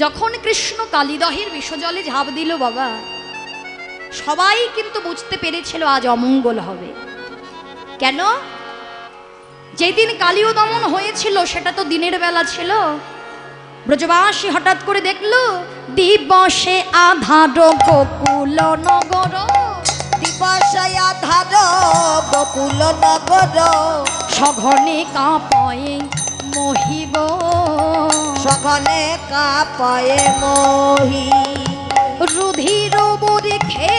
Speaker 1: যখন কৃষ্ণ কালীদহের বিষজলে ঝাঁপ দিল বাবা, সবাই কিন্তু বুঝতে পেরেছিল আজ অমঙ্গল হবে। কেন? যেদিন কালীয় দমন হয়েছিল সেটা তো দিনের বেলা ছিল। ব্রজবাসী হঠাৎ করে দেখলো দিবসে আধার গোকুল নগর,
Speaker 2: দিবসে আধার গোকুল নগর,
Speaker 1: সঘনে কাঁপয়ে মহিব,
Speaker 2: সঘনে কাঁপয়ে মহি।
Speaker 1: রুধির বরিখে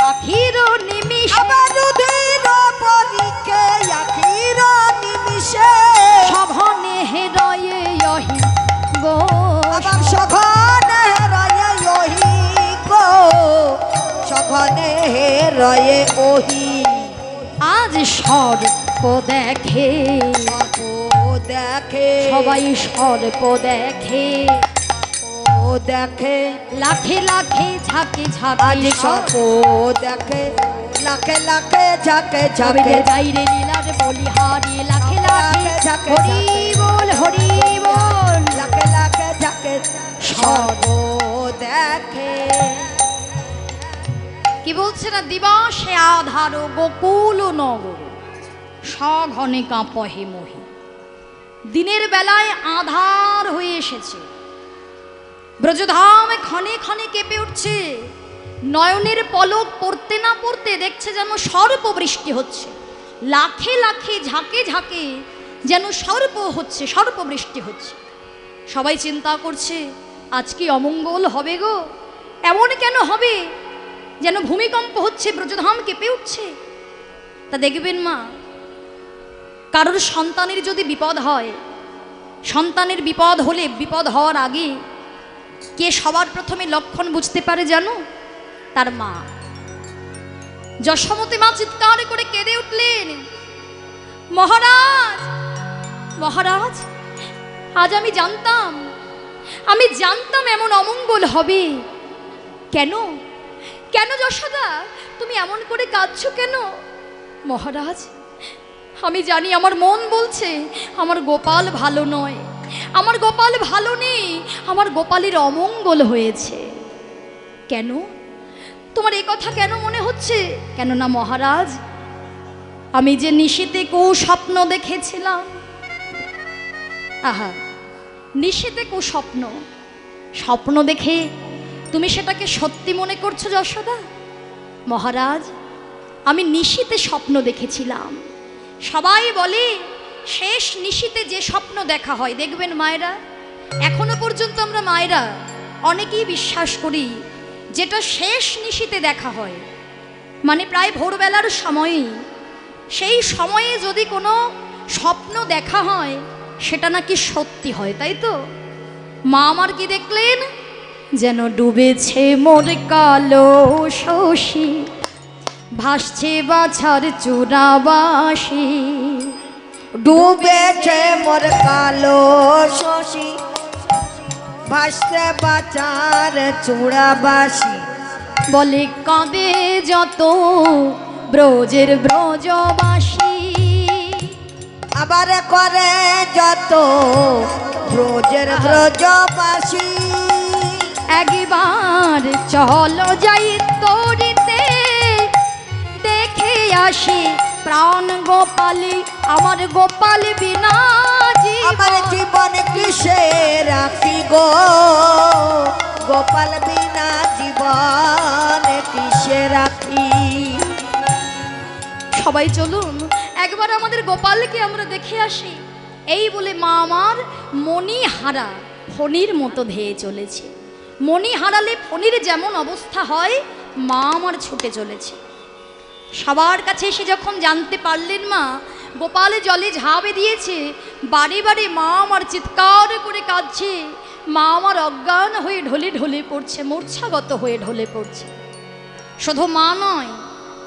Speaker 1: আখির নিমিষে,
Speaker 2: আবার রুধির পরীক্ষে আখির নিমিষে,
Speaker 1: সঘনে হেরয়ে অহি গো,
Speaker 2: আবার সঘনে হেরয়ে ওহি গো, সঘনে হেরয়ে ওহি।
Speaker 1: আজ সর্প দেখে,
Speaker 2: সর্প দেখে,
Speaker 1: সবাই সর্প দেখে,
Speaker 2: ও দেখে,
Speaker 1: লাখে লাখে ঝাঁকে
Speaker 2: আজ
Speaker 1: ঝাঁকে
Speaker 2: সর্প দেখে, লাখে লাখে ঝাঁকে ঝাঁকে।
Speaker 1: ছবিতে যাইরে লীলার বলিহারি, লাখে লাখে
Speaker 2: ঝাঁকে
Speaker 1: হরি বল হরি বল,
Speaker 2: লাখে লাখে ঝাঁকে সর্ব দেখে।
Speaker 1: কি বলছে না, দিবসে আধার গোকুল নগর, সঘনে কাঁপহে মহি। দিনের বেলায় আধার হয়ে এসেছে, ব্রজধাম ক্ষণে ক্ষণে কেঁপে উঠছে। নয়নের পলক পড়তে না পড়তে দেখছে যেন সর্প বৃষ্টি হচ্ছে, লাখে লাখে ঝাঁকে ঝাঁকে যেন সর্প হচ্ছে, সর্প বৃষ্টি হচ্ছে। সবাই চিন্তা করছে আজ কি অমঙ্গল হবে গো, এমন কেন হবে, যেন ভূমিকম্প হচ্ছে, ব্রজধাম কেঁপে উঠছে। তা দেখবেন মা, কারোর সন্তানের যদি বিপদ হয়, সন্তানের বিপদ হলে বিপদ হওয়ার আগে কে সবার প্রথমে লক্ষণ বুঝতে পারে জানো? তার মা। যশোমতী মা চিৎকার করে কেঁদে উঠলেন, মহারাজ মহারাজ, আজ আমি জানতাম এমন অমঙ্গল হবে। কেন কেন যশোদা, তুমি এমন করে কাঁদছো কেন? মহারাজ, আমি জানি আমার মন বলছে আমার গোপাল ভালো নয়, আমার গোপাল ভালো নেই, আমার গোপালের অমঙ্গল হয়েছে। কেন তোমার এই কথা কেন মনে হচ্ছে? কেননা মহারাজ, আমি যে নিশীতে স্বপ্ন দেখেছিলাম, আহা, নিশীতে স্বপ্ন, স্বপ্ন দেখে তুমি সেটাকে সত্যি মনে করছো যশোদা? মহারাজ, আমি নিশীতে স্বপ্ন দেখেছিলাম। সবাই বলে শেষ নিশীতে যে স্বপ্ন দেখা হয়, দেখবেন মায়েরা, এখনো পর্যন্ত আমরা মায়েরা অনেকেই বিশ্বাস করি যেটা শেষ নিশীতে দেখা হয়, মানে প্রায় ভোরবেলার সময়ই, সেই সময়ে যদি কোনো স্বপ্ন দেখা হয় সেটা নাকি সত্যি হয়, তাই তো? মা আমার কি দেখলেন? যেন ডুবেছে মোর কালো শশী, ভাসছে বাছার চূড়াবাসী।
Speaker 2: ডুবেছে মোর কালো শশী, ভাসছে বাচার চূড়াবাসী।
Speaker 1: বলে কাঁদে যত ব্রজের ব্রজবাসী,
Speaker 2: আবার করে যত ব্রজের ব্রজবাসী।
Speaker 1: একবার চলো যাই তরিতে, দেখে আসি প্রাণ গোপালী, আমার গোপাল বিনা
Speaker 2: আমার জীবন কিসে রাখি গো, গোপাল বিনা জীবন কিসে রাখি।
Speaker 1: সবাই চলুন একবার আমাদের গোপালকে আমরা দেখে আসি। এই বলে মা আমার মণি হারা ফণির মতো ধেয়ে চলেছে। মণি হারালে ফণির যেমন অবস্থা হয়, মা আমার ছুটে চলেছে। সবার কাছে এসে যখন জানতে পারলেন মা গোপাল জলে ঝাঁপে দিয়েছে, বারে বারে মা আমার চিৎকার করে কাঁদছে, মা আমার অজ্ঞান হয়ে ঢলে ঢলে পড়ছে, মূর্ছাগত হয়ে ঢলে পড়ছে। শুধু মা নয়,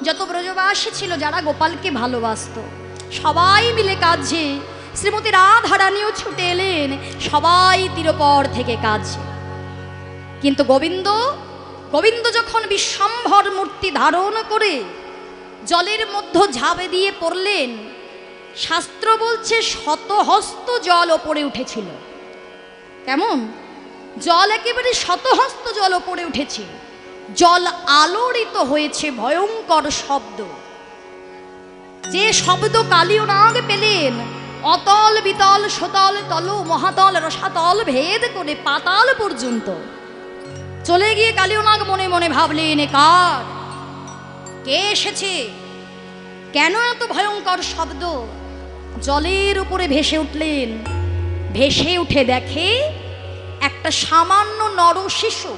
Speaker 1: যত ব্রজবাসী ছিল যারা গোপালকে ভালোবাসত, সবাই মিলে কাঁদছে। শ্রীমতী রাধারানীও ছুটে এলেন, সবাই তীরপর থেকে কাঁদছে। কিন্তু গোবিন্দ যখন বিশ্বম্ভর মূর্তি ধারণ করে জলের মধ্যে ঝাঁপে দিয়ে পড়লেন, শাস্ত্র বলছে শতহস্ত জল ওপরে উঠেছিল। কেমন? জল একেবারে শতহস্ত জল ওপরে উঠেছে, জল আলোড়িত হয়েছে ভয়ঙ্কর শব্দ। যে শব্দ কালীনাগ পেলেন, অতল বিতল সতল তল মহাতল রসাতল ভেদ করে পাতাল পর্যন্ত চলে গিয়ে কালীনাগ মনে মনে ভাবলেন, কার, কে এসেছে, কেন এত ভয়ঙ্কর শব্দ? জলের উপরে ভেসে উঠলেন, ভেসে উঠে দেখে একটা সামান্য নর শিশু,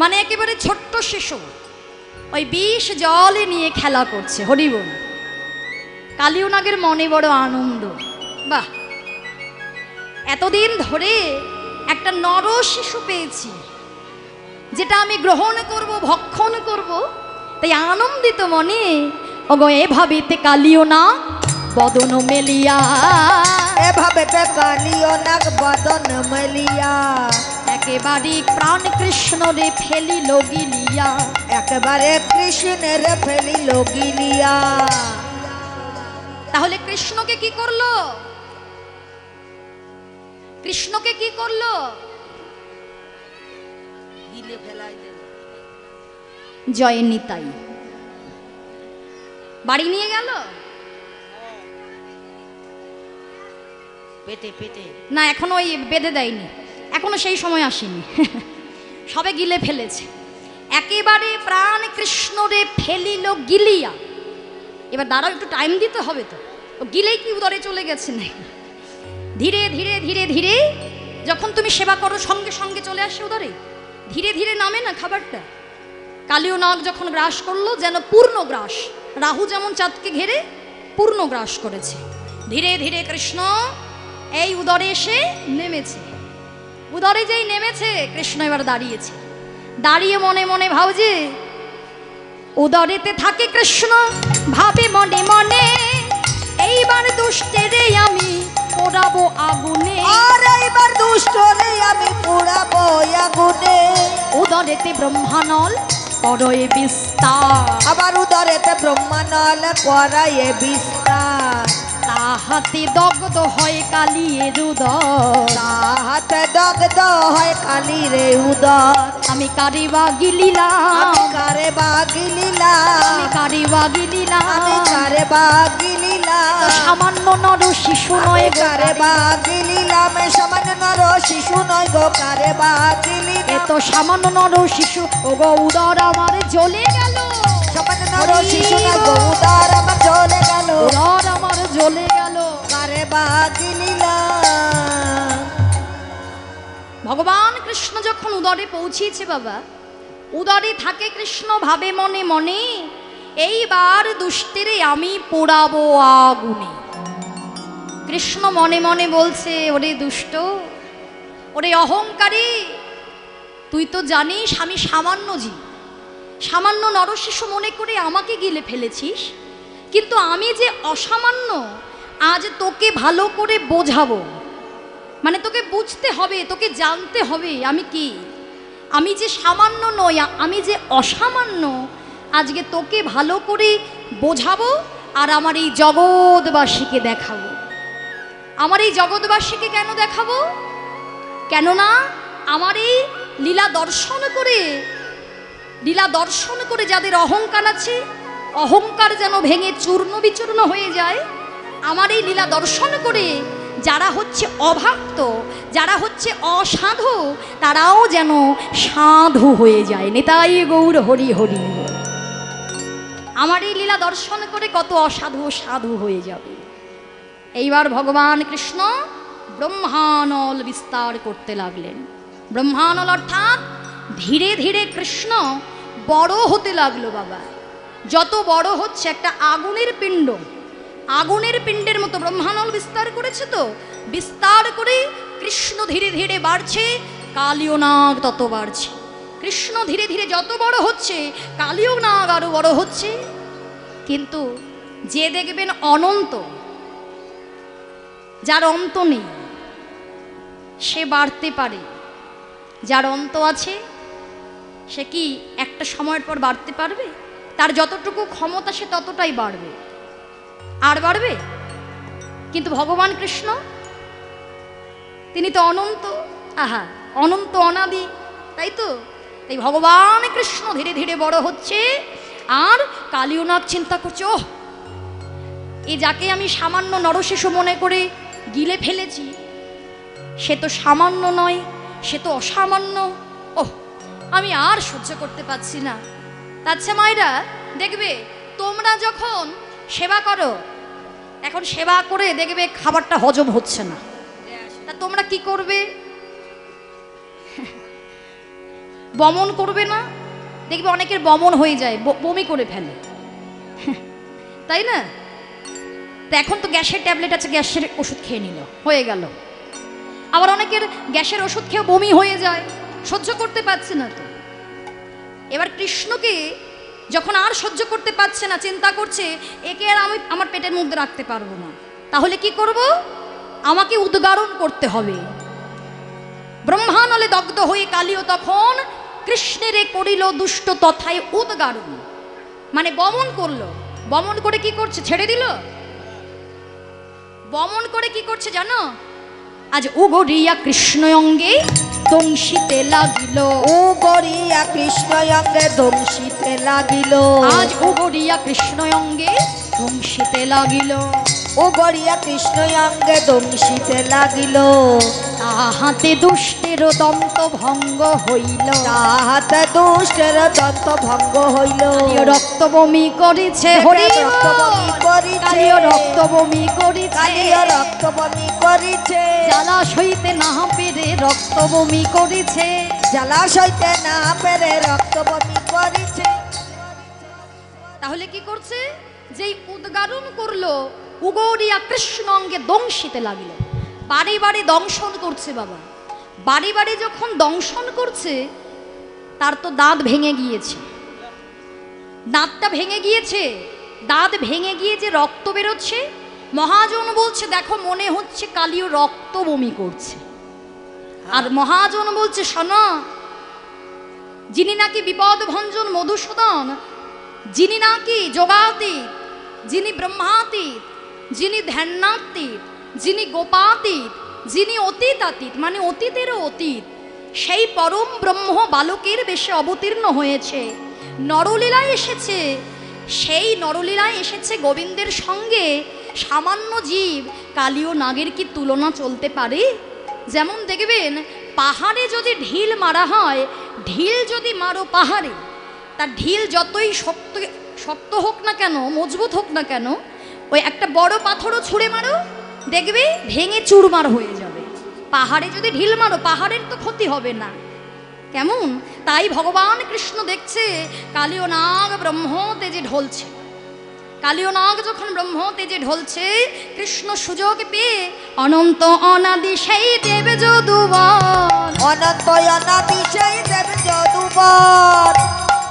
Speaker 1: মানে একেবারে ছোট্ট শিশু, ওই বিষ জলে নিয়ে খেলা করছে। হরি বল। কালীয় নাগের মনে বড় আনন্দ, বাহ, এতদিন ধরে একটা নর শিশু পেয়েছি, যেটা আমি গ্রহণ করব, ভক্ষণ করব, তাই আনন্দিত মনে ওগো এভাবেতে কালীয় নাগ বদন মেলিয়া,
Speaker 2: এভাবে কালীয় নাগ বদন মেলিয়া,
Speaker 1: একেবারে প্রাণ কৃষ্ণ রে ফেলিল গিলিয়া,
Speaker 2: একেবারে কৃষ্ণের ফেলিল গিলিয়া।
Speaker 1: তাহলে কৃষ্ণকে কি করলো? কৃষ্ণকে কি করলো?
Speaker 2: গিলে ফেলাই দিল।
Speaker 1: জয় নিতাই। বাড়ি নিয়ে গেল
Speaker 2: পেটে পেটে
Speaker 1: না, এখনো ওই বেঁধে দেয়নি, এখনো সেই সময় আসেনি, সবে গিলে ফেলেছে। একেবারে প্রাণ কৃষ্ণ রে ফেলিল গিলিয়া। এবার দাঁড়াও, একটু টাইম দিতে হবে তো, ও গিলেই কি উদরে চলে গেছে না? ধীরে ধীরে ধীরে ধীরে যখন তুমি সেবা করো সঙ্গে সঙ্গে চলে আসে উদরে, ধীরে ধীরে নামে না খাবারটা। কালীয় নাগ যখন গ্রাস করলো, যেন পূর্ণ গ্রাস, রাহু যেমন চাঁদকে ঘেরে পূর্ণ গ্রাস করেছে। ধীরে ধীরে কৃষ্ণ এই উদরে এসে নেমেছে। উদরে যেই নেমেছে, কৃষ্ণ এবার দাঁড়িয়েছে। দাঁড়িয়ে মনে মনে ভাবছে, উদরেতে থাকে কৃষ্ণ, ভাবে মনে মনে এইবার দুষ্টেরে আমি পোড়াবো আগুনে,
Speaker 2: আর এইবার দুষ্টরে আমি পোড়াবো আগুনে।
Speaker 1: উদরেতে ব্রহ্মানল করয়ে বিস্তার,
Speaker 2: আবার উদরেতে ব্রহ্মানল করায়ে বিস্তার,
Speaker 1: তাহাতে দগ্ধ হয় কালিয়ের উদর,
Speaker 2: তাহাতে দগ্ধ হয় কালী রে উদর।
Speaker 1: আমি কারে বা গিলিলাম,
Speaker 2: আমি কারে বা গিলিলাম,
Speaker 1: আমি কারে বা গিলিলাম,
Speaker 2: আমি কারে বা গিলিলাম,
Speaker 1: সামান্য নর শিশু নয় গো,
Speaker 2: কারে বা গিলিলাম, সামান্য নর শিশু নয় গো, কারে বা গিলিলাম।
Speaker 1: এত সামান্য নর শিশু, ও গো উদর আমার জ্বলে গেল,
Speaker 2: সামান্য নর শিশু নয় গো, উদর আমার জ্বলে গেল,
Speaker 1: উদর আমার জ্বলে গেল।
Speaker 2: কারে বা গিলিলাম।
Speaker 1: ভগবান কৃষ্ণ যখন উদরে পৌঁছিয়েছে বাবা, উদরে থাকে কৃষ্ণ, ভাবে মনে মনে এইবার দুষ্টেরে আমি পোড়াবো আগুনে। কৃষ্ণ মনে মনে বলছে, ওরে দুষ্ট, ওরে অহংকারী, তুই তো জানিস আমি সামান্য জীব, সামান্য নরশিশু মনে করে আমাকে গিলে ফেলেছিস, কিন্তু আমি যে অসামান্য, আজ তোকে ভালো করে বোঝাবো, মানে তোকে বুঝতে হবে, তোকে জানতে হবে আমি কি, আমি যে সামান্য নই, আমি যে অসামান্য, আজকে তোকে ভালো করে বোঝাবো, আর আমার এই জগৎবাসীকে দেখাবো। আমার এই জগৎবাসীকে কেন দেখাবো? কেননা আমার এই লীলা দর্শন করে, লীলা দর্শন করে যাদের অহংকার আছে, অহংকার যেন ভেঙে চূর্ণ বিচূর্ণ হয়ে যায়। আমার এই লীলা দর্শন করে যারা হচ্ছে অভক্ত, যারা হচ্ছে অসাধু, তারাও যেন সাধু হয়ে যায়। নিতাই গৌর হরি হরি। আমার এই লীলা দর্শন করে কত অসাধু সাধু হয়ে যাবে। এইবার ভগবান কৃষ্ণ ব্রহ্মানল বিস্তার করতে লাগলেন। ব্রহ্মানল অর্থাৎ ধীরে ধীরে কৃষ্ণ বড় হতে লাগলো বাবা। যত বড় হচ্ছে, একটা আগুনের পিণ্ড, আগুনের পিণ্ডের মতো ব্রহ্মানল বিস্তার করেছে, তো বিস্তার করে কৃষ্ণ ধীরে ধীরে বাড়ছে, কালীয় নাগ তত বাড়ছে। কৃষ্ণ ধীরে ধীরে যত বড় হচ্ছে, কালীয় নাগ আরো বড় হচ্ছে। কিন্তু যে দেখবেন অনন্ত, যার অন্ত নেই, সে বাড়তে পারে। যার অন্ত আছে, সে কি একটা সময়ের পর বাড়তে পারবে? তার যতটুকু ক্ষমতা সে ততটাই বাড়বে, আর বাড়বে। কিন্তু ভগবান কৃষ্ণ তিনি তো অনন্ত, আহা অনন্ত অনাদি, তাই তো। তাই ভগবান কৃষ্ণ ধীরে ধীরে বড় হচ্ছে, আর কালীয় নাগ চিন্তা করছে, ওহ, এই যাকে আমি সামান্য নরশিশু মনে করে গিলে ফেলেছি, সে তো সামান্য নয়, সে তো অসামান্য। ওহ, আমি আর সহ্য করতে পারছি না। আচ্ছা মায়েরা, দেখবে তোমরা যখন সেবা করো, এখন সেবা করে দেখবে খাবারটা হজম হচ্ছে না, তা তোমরা কি করবে? বমন করবে না, দেখবে অনেকের বমন হয়ে যায়, বমি করে ফেলে, তাই না? তো এখন তো গ্যাসের ট্যাবলেট আছে, গ্যাসের ওষুধ খেয়ে নিল, হয়ে গেল। আবার অনেকের গ্যাসের ওষুধ খেয়ে বমি হয়ে যায়, সহ্য করতে পারছে না। তো এবার কৃষ্ণকে যখন আর সহ্য করতে পারছে না, চিন্তা করছে একে আর আমি আমার পেটের মধ্যে রাখতে পারবো না, তাহলে কি করব? আমাকে উদ্গারণ করতে হবে। ব্রহ্মানলে দগ্ধ হয়ে কালিও তখন কৃষ্ণেরে করিল দুষ্ট তথায় উদ্গারণ, মানে বমন করলো। বমন করে কি করছে? ছেড়ে দিল। বমন করে কি করছে জানো? আজ উগরিয়া কৃষ্ণ অঙ্গে দংশিতে লাগিল,
Speaker 2: উগরিয়া কৃষ্ণ অঙ্গে দংশিতে লাগিল,
Speaker 1: আজ উগরিয়া কৃষ্ণ অঙ্গে দংশিতে লাগিল,
Speaker 2: উগরিয়া কৃষ্ণ অঙ্গে দংশিতে লাগিল,
Speaker 1: তাহাতে দুষ্টের দন্ত ভঙ্গ হইল,
Speaker 2: তাহাতে দুষ্টের দন্ত ভঙ্গ হইল,
Speaker 1: রক্ত বমি করেছে, হরি
Speaker 2: রক্ত বমি করিছে,
Speaker 1: কালিও রক্ত বমি করেছে,
Speaker 2: কালিও রক্ত বমি করিছে,
Speaker 1: জ্বালা সইতে না পেরে রক্ত বমি করেছে,
Speaker 2: জ্বালা সইতে না পেরে রক্ত বমি করিছে।
Speaker 1: তাহলে কি করছে? যেই উদ্গারণ করলো, উগরিয়া কৃষ্ণ অঙ্গে দংশিতে লাগিল, বাড়ি বাড়ি দংশন করছে বাবা। বাড়ি বাড়ি যখন দংশন করছে, তার তো দাঁত ভেঙে গিয়েছে, দাঁতটা ভেঙে গিয়েছে, দাঁত ভেঙে গিয়ে যে রক্ত বেরোচ্ছে, মহাজন বলছে দেখো মনে হচ্ছে কালিও রক্ত বমি করছে। আর মহাজন বলছে শোনো, যিনি নাকি বিপদ ভঞ্জন মধুসূদন, যিনি নাকি যোগাতীত, যিনি ব্রহ্মাতীত, যিনি ধ্যানাতীত, যিনি গোপাতীত, যিনি অতীতাতীত মানে অতীতেরও অতীত, সেই পরম ব্রহ্ম বালকের বেশে অবতীর্ণ হয়েছে, নরলীলায় এসেছে। সেই নরলীলায় এসেছে গোবিন্দের সঙ্গে সামান্য জীব কালীয় নাগের কি তুলনা চলতে পারে? যেমন দেখবেন পাহাড়ে যদি ঢিল মারা হয়, ঢিল যদি মারো পাহাড়ে, তার ঢিল যতই শক্ত শক্ত হোক না কেন, মজবুত হোক না কেন, ওই একটা বড় পাথরও ছুঁড়ে মারো, দেখবে ভেঙে চুরমার হয়ে যাবে। পাহাড়ে যদি ঢিল মারো, পাহাড়ের তো ক্ষতি হবে না। কেমন? তাই ভগবান কৃষ্ণ দেখছে কালীয় নাগ ব্রহ্ম তেজে ঢলছে। কালীয় নাগ যখন ব্রহ্ম তেজে ঢলছে, কৃষ্ণ সুযোগ পেয়ে অনন্ত অনাদি সেই দেব যদুবর,
Speaker 2: অনন্ত অনাদি সেই দেব যদুবর,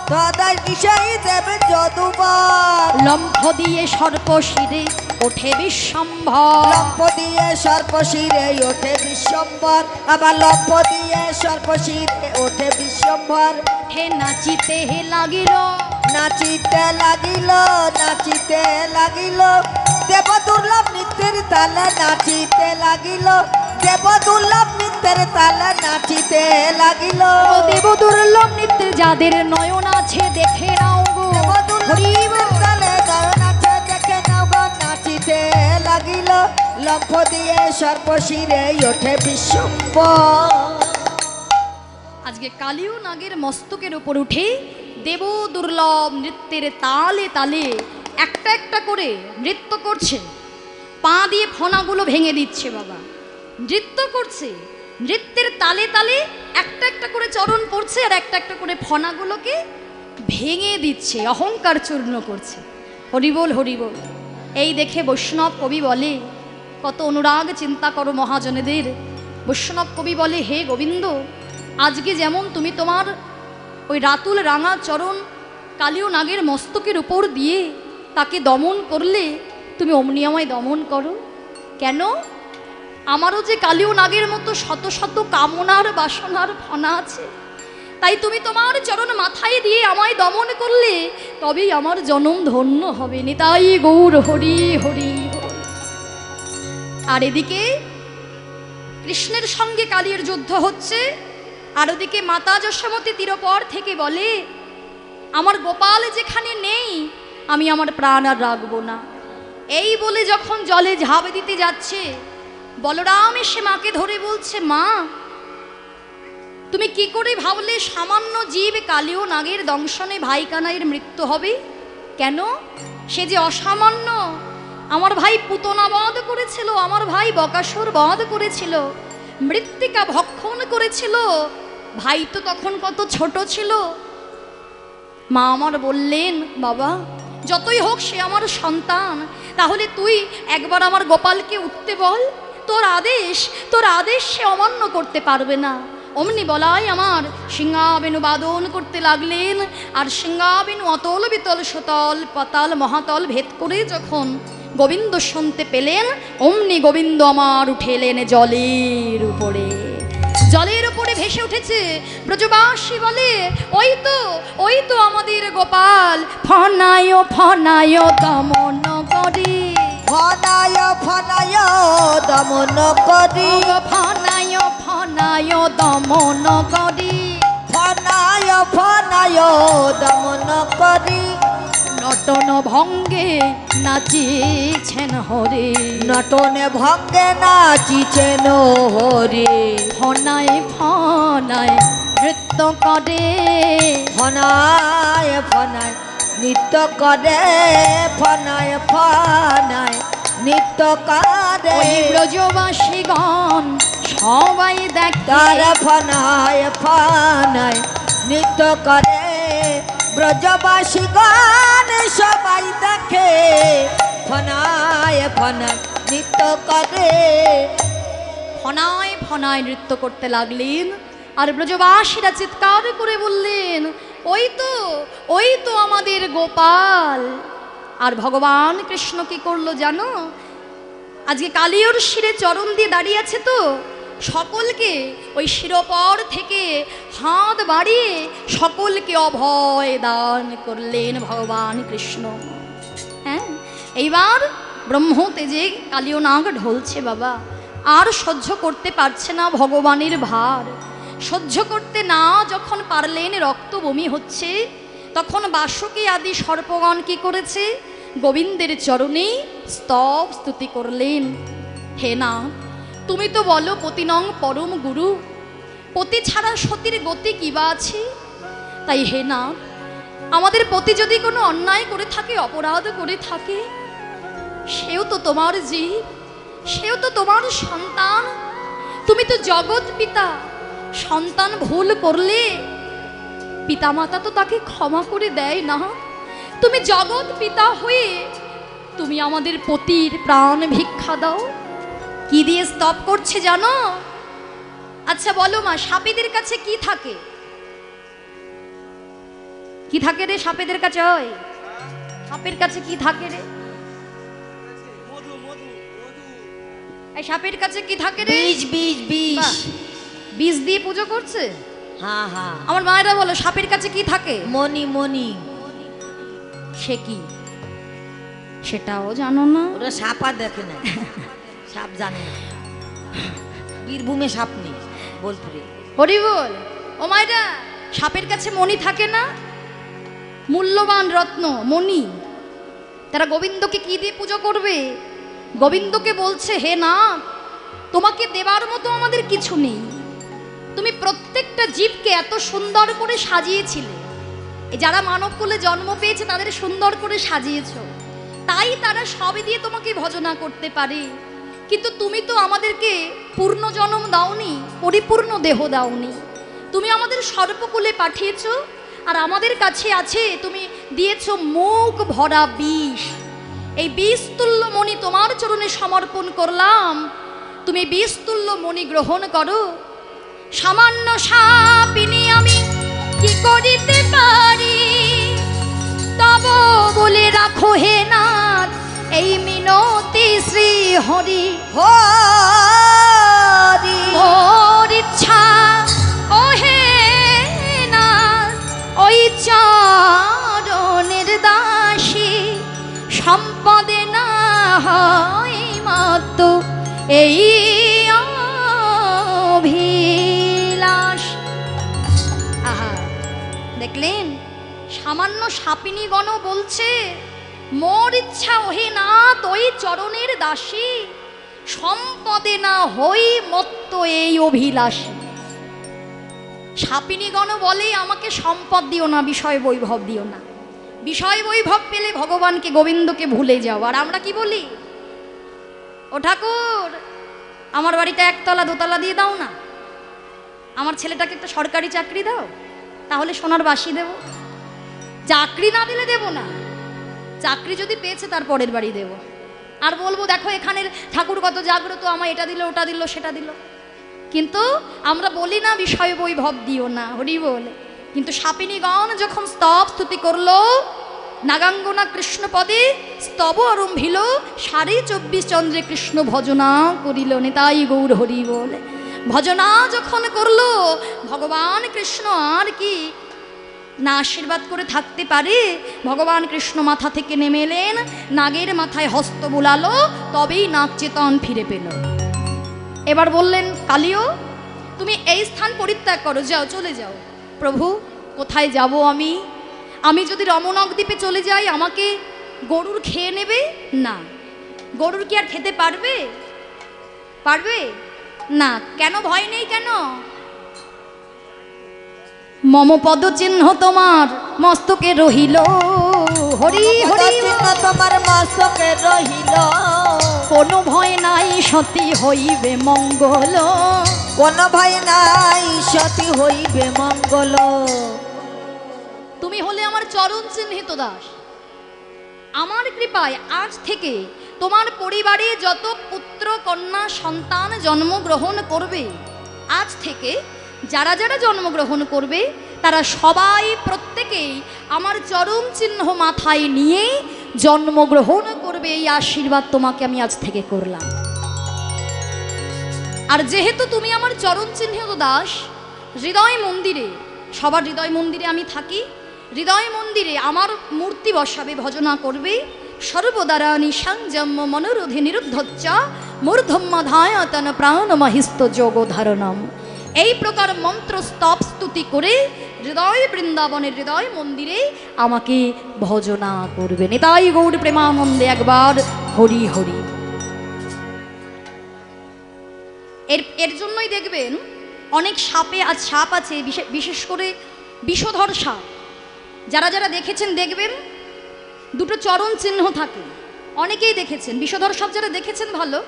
Speaker 2: সদাই বিষয় দেব যদুবর,
Speaker 1: লম্ফ দিয়ে সর্প শিরে ওঠে বিশ্বম্ভর,
Speaker 2: লম্ফ দিয়ে সর্প শিরে ওঠে বিশ্বম্ভর, আবার লম্ফ দিয়ে সর্প শিরে ওঠে বিশ্বম্ভর,
Speaker 1: হে নাচিতে হে লাগিল,
Speaker 2: নাচিতে লাগিল, নাচিতে লাগিল, দেব দুর্লভ নৃত্যের তালে নাচিতে লাগিল, দেব দুর্লভ নৃত্যের তালে নাচিতে লাগিল,
Speaker 1: ও দেব দুর্লভ নৃত্যে যাদের নয়ন আছে দেখে নাও গো,
Speaker 2: দেব দুর্লভ নৃত্যের তালে নয়ন আছে দেখে নাও গো, নাচিতে লাগিল, লম্ফ দিয়ে সর্প শিরে ওঠে বিশ্বম্ভর।
Speaker 1: আজকে কালীয় নাগের মস্তকের উপর উঠে দেব দুর্লভ নৃত্যের তালে তালে একটা একটা করে নৃত্য করছে, পা দিয়ে ফনাগুলো ভেঙে দিচ্ছে বাবা, নৃত্য করছে, নৃত্যের তালে তালে একটা একটা করে চরণ পড়ছে, আর একটা একটা করে ফনাগুলোকে ভেঙে দিচ্ছে, অহংকার চূর্ণ করছে। হরিবোল হরিবোল। এই দেখে বৈষ্ণব কবি বলে, কত অনুরাগ চিন্তা করো মহাজনেদের। বৈষ্ণব কবি বলে, হে গোবিন্দ, আজকে যেমন তুমি তোমার ওই রাতুল রাঙা চরণ কালীয় নাগের মস্তকের উপর দিয়ে তাকে দমন করলে, তুমি অমনি আমায় দমন করো। কেন? আমারও যে কালীয় নাগের মতো শত শত কামনার বাসনার ফনা আছে, তাই তুমি তোমার চরণ মাথায় দিয়ে আমায় দমন করলে তবেই আমার জনম ধন্য হবে। নিতাই গৌর হরি হরি। আর এদিকে কৃষ্ণের সঙ্গে কালীর যুদ্ধ হচ্ছে, আর ওদিকে মাতা যশোমতী তীরপর থেকে বলে, আমার গোপাল যেখানে নেই আমি আমার প্রাণ আর রাখবো না। এই বলে যখন জলে ঝাঁপ দিতে যাচ্ছে, বলরাম এসে মাকে ধরে বলছে, মা তুমি কি করে ভাবলে সামান্য জীব কালীয় নাগের দংশনে ভাই কানাইয়ের মৃত্যু হবে? কেন? সে যে অসামান্য। আমার ভাই পুতনা বধ করেছিল, আমার ভাই বকাসুর বধ করেছিল, মৃত্তিকা ভক্ষণ করেছিল, ভাই তো তখন কত ছোট ছিল। মা আমার বললেন, বাবা যতই হোক সে আমার সন্তান, তাহলে তুই একবার আমার গোপালকে উঠতে বল, তোর আদেশ সে অমান্য করতে পারবে না। অমনি বলাই আমার সিংহাবেনু বাদন করতে লাগলেন, আর সিংহাবেনু অতল বিতল সুতল পাতাল মহাতল ভেদ করে যখন গোবিন্দ শুনতে পেলেন, অমনি গোবিন্দ আমার উঠে এলেন জলের উপরে। জলের উপরে ভেসে উঠেছে। ব্রজবাসী বলে, ওই তো আমাদের গোপাল, ফনায় ফনায় দমন করি,
Speaker 2: ফনায় ফনায় দমন করি,
Speaker 1: ফনায় ফনায় দমন করি,
Speaker 2: ফনায় ফনায় দমন করি,
Speaker 1: নটন ভঙ্গে নাচিছেন হরে,
Speaker 2: নটনে ভঙ্গে নাচিছেন হরে,
Speaker 1: ফনায় ফনায় নৃত্য করে,
Speaker 2: ফনায় ফনায় নৃত্য করে, ফনায় ফনায় নৃত্য করে।
Speaker 1: ওই ব্রজবাসীগণ সবাই দেখে,
Speaker 2: তার ফনায় ফনায় নৃত্য করে, ব্রজবাসীগণ সবাই দেখে, ফনায় ফনায় নৃত্য করে।
Speaker 1: ফনায় ফনায় নৃত্য করতে লাগলেন। আর ব্রজবাসীরা চিৎকার করে বললেন, ওই তো আমাদের গোপাল। আর ভগবান কৃষ্ণ কি করলো জানো? আজকে কালিয়র শিরে চরণ দিয়ে দাঁড়িয়ে আছে তো, সকলকে ওই শিরোপর থেকে হাত বাড়িয়ে সকলকে অভয় দান করলেন ভগবান কৃষ্ণ। হ্যাঁ, এইবার ব্রহ্ম তেজে কালীয় নাগ ঢলছে বাবা। আর সহ্য করতে পারছে না ভগবানের ভার। সহ্য করতে না যখন পারলেন, রক্ত বমি হচ্ছে, তখন বাসুকী আদি সর্পগণ কি করেছে? গোবিন্দের চরণে স্তব স্তুতি করলেন। হে না, তুমি তো বলো পতিনং পরম গুরু, পতি ছাড়া সতীর গতি কিবা আছে? তাই হে না, আমাদের পতি যদি কোনো অন্যায় করে থাকে, অপরাধ করে থাকে, সেও তো তোমার জীব, সেও তো তোমার সন্তান। তুমি তো জগৎ পিতা, সন্তান ভুল করলে পিতামাতা তো তাকে ক্ষমা করে দেয় না। তুমি জগৎ পিতা হয়ে তুমি আমাদের পতির প্রাণ ভিক্ষা দাও। কি দিয়ে স্তব করছে জানো? আচ্ছা বলো মা, সাপেদের কাছে কি থাকে? কি থাকে রে সাপেদের কাছে? হয় সাপের কাছে কি থাকে রে? এই সাপের কাছে কি থাকে রে?
Speaker 2: বীজ বীজ বীজ।
Speaker 1: বাহ, বীজ দিয়ে পুজো করছে।
Speaker 2: হ্যাঁ হ্যাঁ।
Speaker 1: আমার মায়েরা বলো সাপের কাছে কি থাকে?
Speaker 2: মণি মণি।
Speaker 1: সে কি সেটাও জানো না?
Speaker 2: ওরা সাপ আর দেখে না, সাপ জানে না। বীরভূমে সাপ নেই, বোলপুরে।
Speaker 1: হরি বল। ও মায়েরা, সাপের কাছে মণি থাকে না? মূল্যবান রত্ন মণি। তারা গোবিন্দকে কি দিয়ে পুজো করবে? গোবিন্দকে বলছে, হে না, তোমাকে দেবার মতো আমাদের কিছু নেই। তুমি প্রত্যেকটা জীবকে এত সুন্দর করে সাজিয়েছিলে, যারা মানব কুলে জন্ম পেয়েছে তাদের সুন্দর করে সাজিয়েছো, তাই তারা সবই দিয়ে তোমাকে ভজনা করতে পারে। কিন্তু তুমি তো আমাদেরকে পূর্ণ জন্ম দাওনি, পরিপূর্ণ দেহ দাওনি। তুমি আমাদের সর্বকুলে পাঠিয়েছো, আর আমাদের কাছে আছে তুমি দিয়েছো মুখ ভরা বিষ। এই বিষতুল্য মণি তোমার চরণে সমর্পণ করলাম, তুমি বিষতুল্য মণি গ্রহণ করো। সামান্য সাপিনী আমি কি করিতে পারি, তব বলে রাখো হে নাথ এই মিনতি শ্রী হরি।
Speaker 2: হরি
Speaker 1: মোর ইচ্ছা ও হে নাথ ওই চরণের দাসী, সম্পদে না হয় মাত্র এই অভিলাষ। আহা, দেখলেন সামান্য সাপিনীগণ বলছে, মোর ইচ্ছা ওহে নাথ ওই চরণের দাসী, সম্পদে না হই মত্ত এই অভিলাষী। সাপিনীগণ বলে, আমাকে সম্পদ দিও না, বিষয় বৈভব দিও না। বিষয় বৈভব পেলে ভগবানকে গোবিন্দকে ভুলে যাও। আর আমরা কি বলি? ও ঠাকুর, আমার বাড়িতে একতলা দোতলা দিয়ে দাও না। আমার ছেলেটাকে একটা সরকারি চাকরি দাও, তাহলে সোনার বাসি দেব। চাকরি না দিলে দেব না, চাকরি যদি পেয়েছে তার পরের বাড়ি দেব। আর বলবো দেখো এখানের ঠাকুর কত জাগ্রত, আমায় এটা দিল ওটা দিল সেটা দিল। কিন্তু আমরা বলি না বিষয় বৈভব দিও না, হরি বলে। কিন্তু সাপিনীগণ যখন স্তব স্তুতি করলো, নাগাঙ্গনা কৃষ্ণ পদে স্তব আরম্ভিল, 24.5 চন্দ্রে কৃষ্ণ ভজনা করিল, নিতাই গৌর হরি বলে। ভজনা যখন করলো ভগবান কৃষ্ণ আর কি না আশীর্বাদ করে থাকতে পারে? ভগবান কৃষ্ণ মাথা থেকে নেমে এলেন, নাগের মাথায় হস্ত বুলালো, তবেই নাগ চেতন ফিরে পেল। এবার বললেন, কালিও তুমি এই স্থান পরিত্যাগ করো, যাও চলে যাও। প্রভু কোথায় যাব আমি? আমি যদি রমণক দ্বীপে চলে যাই আমাকে গরুর খেয়ে নেবে? না, গরুর কি আর খেতে পারবে? পারবে না। কেন ভয় নেই কেন? মম পদ চিহ্ন তোমার মস্তকে রহিল, হরি হরি
Speaker 2: চিহ্ন তোমার মস্তকে রহিল,
Speaker 1: কোনো ভয় নাই সতী হইবে মঙ্গল,
Speaker 2: কোন ভয় নাই সতী হইবে মঙ্গল।
Speaker 1: তুমি হলে আমার চরণ চিহ্নিত দাস। আমার কৃপায় আজ থেকে তোমার পরিবারে যত পুত্র কন্যা সন্তান জন্মগ্রহণ করবে, আজ থেকে যারা যারা জন্মগ্রহণ করবে তারা সবাই প্রত্যেকেই আমার চরণ চিহ্ন মাথায় নিয়ে জন্মগ্রহণ করবে। এই আশীর্বাদ তোমাকে আমি আজ থেকে করলাম। আর যেহেতু তুমি আমার চরণ চিহ্নিত দাস, হৃদয় মন্দিরে, সবার হৃদয় মন্দিরে আমি থাকি, হৃদয় মন্দিরে আমার মূর্তি বসাবে, ভজনা করবে। সর্বদারা নিঃসংযম মনোরোধে নিরুদ্ধচ্চ মূর্ধম্যধায়তন প্রাণ মহিস্ত যোগ ধারণম। এই প্রকার মন্ত্র স্তব স্তুতি করে হৃদয় বৃন্দাবনের হৃদয় মন্দিরে আমাকে ভজনা করবে। নিতাই গৌর প্রেমানন্দে একবার হরি হরি। এর জন্যই দেখবেন অনেক সাপে আজ সাপ আছে, বিশেষ করে বিষধর সাপ। যারা যারা দেখেছেন দেখবেন দুটো চরণ চিহ্ন থাকে, অনেকেই দেখেছেন। বিষধর সাপ যারা দেখেছেন ভালো,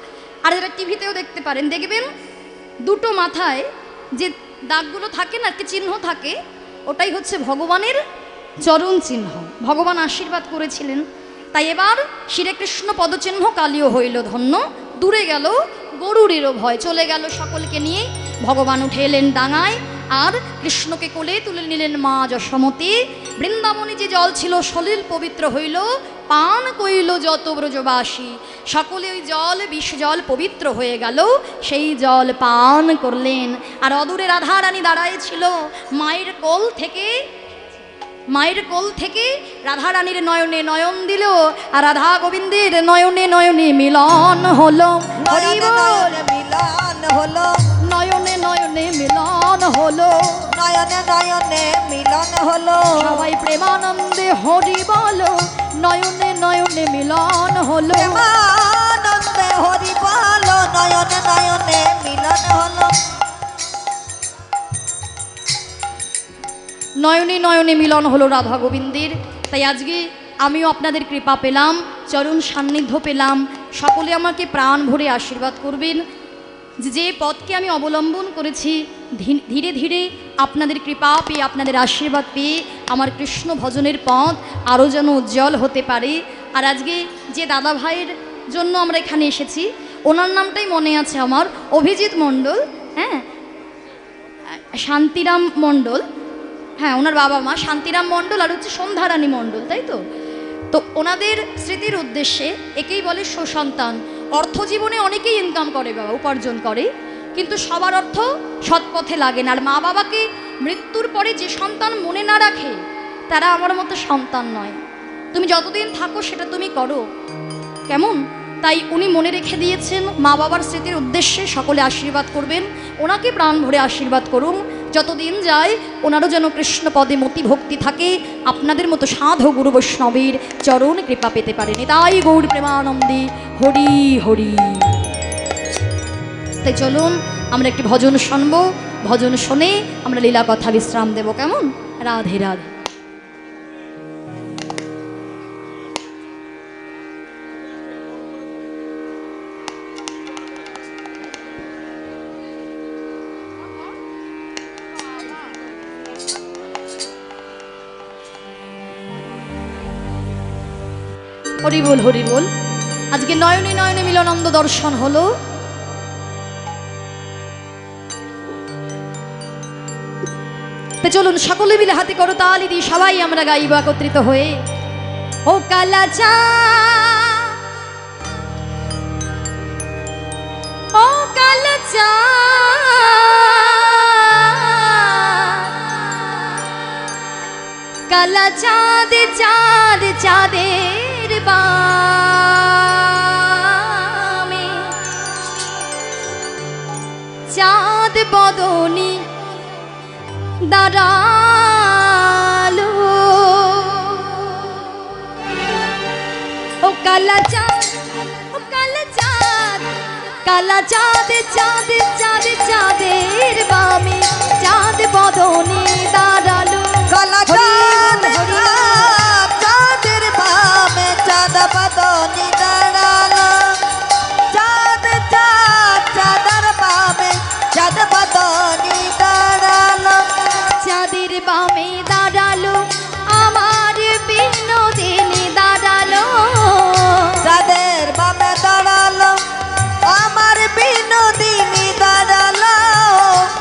Speaker 1: আর যারা টিভিতেও দেখতে পারেন, দেখবেন দুটো মাথায় যে দাগগুলো থাকে না, একটা চিহ্ন থাকে, ওটাই হচ্ছে ভগবানের চরণ চিহ্ন। ভগবান আশীর্বাদ করেছিলেন, তাই এবার শ্রীকৃষ্ণ পদচিহ্ন কালীয় হইল ধন্য। দূরে গেল গরুরেরও ভয়, চলে গেল সকলকে নিয়ে। ভগবান উঠে এলেন ডাঙায়, আর কৃষ্ণকে কোলে তুলে নিলেন মা যশোমতী। বৃন্দাবনে যে জল ছিল সলিল পবিত্র হইল, পান কইল যত ব্রজবাসী। সকলে ওই জল, বিষ জল পবিত্র হয়ে গেল, সেই জল পান করলেন। আর অদূরে রাধারানী দাঁড়ায় ছিল, মায়ের কোল থেকে রাধারানীর নয়নে নয়ন দিল, আর রাধা গোবিন্দের নয়নে নয়নে মিলন হলো।
Speaker 2: নয়নে নয়নে মিলন হলো,
Speaker 1: নয়নে নয়নে মিলন হলো,
Speaker 2: নয়নে নয়নে মিলন হলো।
Speaker 1: সবাই প্রেমানন্দে হরি বলো, নয়নে নয়নে মিলন হলো।
Speaker 2: প্রেমানন্দে হরি বলো, নয়নে নয়নে মিলন হলো।
Speaker 1: নয়নে নয়নে মিলন হলো রাধা গোবিন্দের। তাই আজকে আমিও আপনাদের কৃপা পেলাম, চরণ সান্নিধ্য পেলাম। সকলে আমাকে প্রাণ ভরে আশীর্বাদ করবেন। যে পথকে আমি অবলম্বন করেছি, ধীরে ধীরে আপনাদের কৃপা পেয়ে, আপনাদের আশীর্বাদ পেয়ে আমার কৃষ্ণ ভজনের পথ আরও যেন উজ্জ্বল হতে পারে। আর আজকে যে দাদা ভাইয়ের জন্য আমরা এখানে এসেছি, ওনার নামটাই মনে আছে আমার, অভিজিৎ মণ্ডল, হ্যাঁ, শান্তিরাম মণ্ডল, হ্যাঁ, ওনার বাবা মা শান্তিরাম মণ্ডল আর হচ্ছে সন্ধ্যারানী মণ্ডল, তাই তো। তো ওনাদের স্মৃতির উদ্দেশ্যে একেই বলে সুসন্তান। অর্থ জীবনে অনেকেই ইনকাম করে, বাবা উপার্জন করে, কিন্তু সবার অর্থ সৎপথে লাগে না। আর মা বাবাকে মৃত্যুর পরে যে সন্তান মনে না রাখে, তারা আমার মতো সন্তান নয়। তুমি যতদিন থাকো সেটা তুমি করো, কেমন? তাই উনি মনে রেখে দিয়েছেন, মা বাবার স্মৃতির উদ্দেশ্যে সকলে আশীর্বাদ করবেন, ওনাকে প্রাণ ভরে আশীর্বাদ করুন। যতদিন যায় ওনারও যেন কৃষ্ণ পদে মতি ভক্তি থাকে, আপনাদের মতো সাধু গুরু বৈষ্ণবের চরণ কৃপা পেতে পারেন। তাই গৌর প্রেমানন্দে হরি হরি। তাই চলুন আমরা একটি ভজন শুনব, ভজন শুনে আমরা লীলা কথা বিশ্রাম দেব, কেমন? রাধে রাধে। হরি বল হরি বল। আজকে নয়নে নয়নে মিলনানন্দ দর্শন হলো। তো চলুন সকলে মিলে হাতে করো তালি দিয়ে সবাই আমরা গাইব একত্রিত হয়ে। ও কালাচা ও কালাচা কালা চাঁদ চাঁদ চাঁদের বামে চাঁদ বদনী দাঁড়ালো। ও কালা চাঁদ ও কালা চাঁদ কালা চাঁদ চাঁদ চাঁদ চাঁদের বামে চাঁদ বদনী দাঁড়ালো।
Speaker 2: কালা চাঁদ চাঁদের বামে চাঁদ বদনী দাঁড়ালো। চাঁদ চাঁদ চাঁদের বামে চাঁদ বদনী দাঁড়ালো।
Speaker 1: চাঁদের বামে দাঁড়ালো আমার বিনোদিনী দাঁড়ালো।
Speaker 2: চাঁদের বামে দাঁড়ালো আমার বিনোদিনী দাঁড়ালো।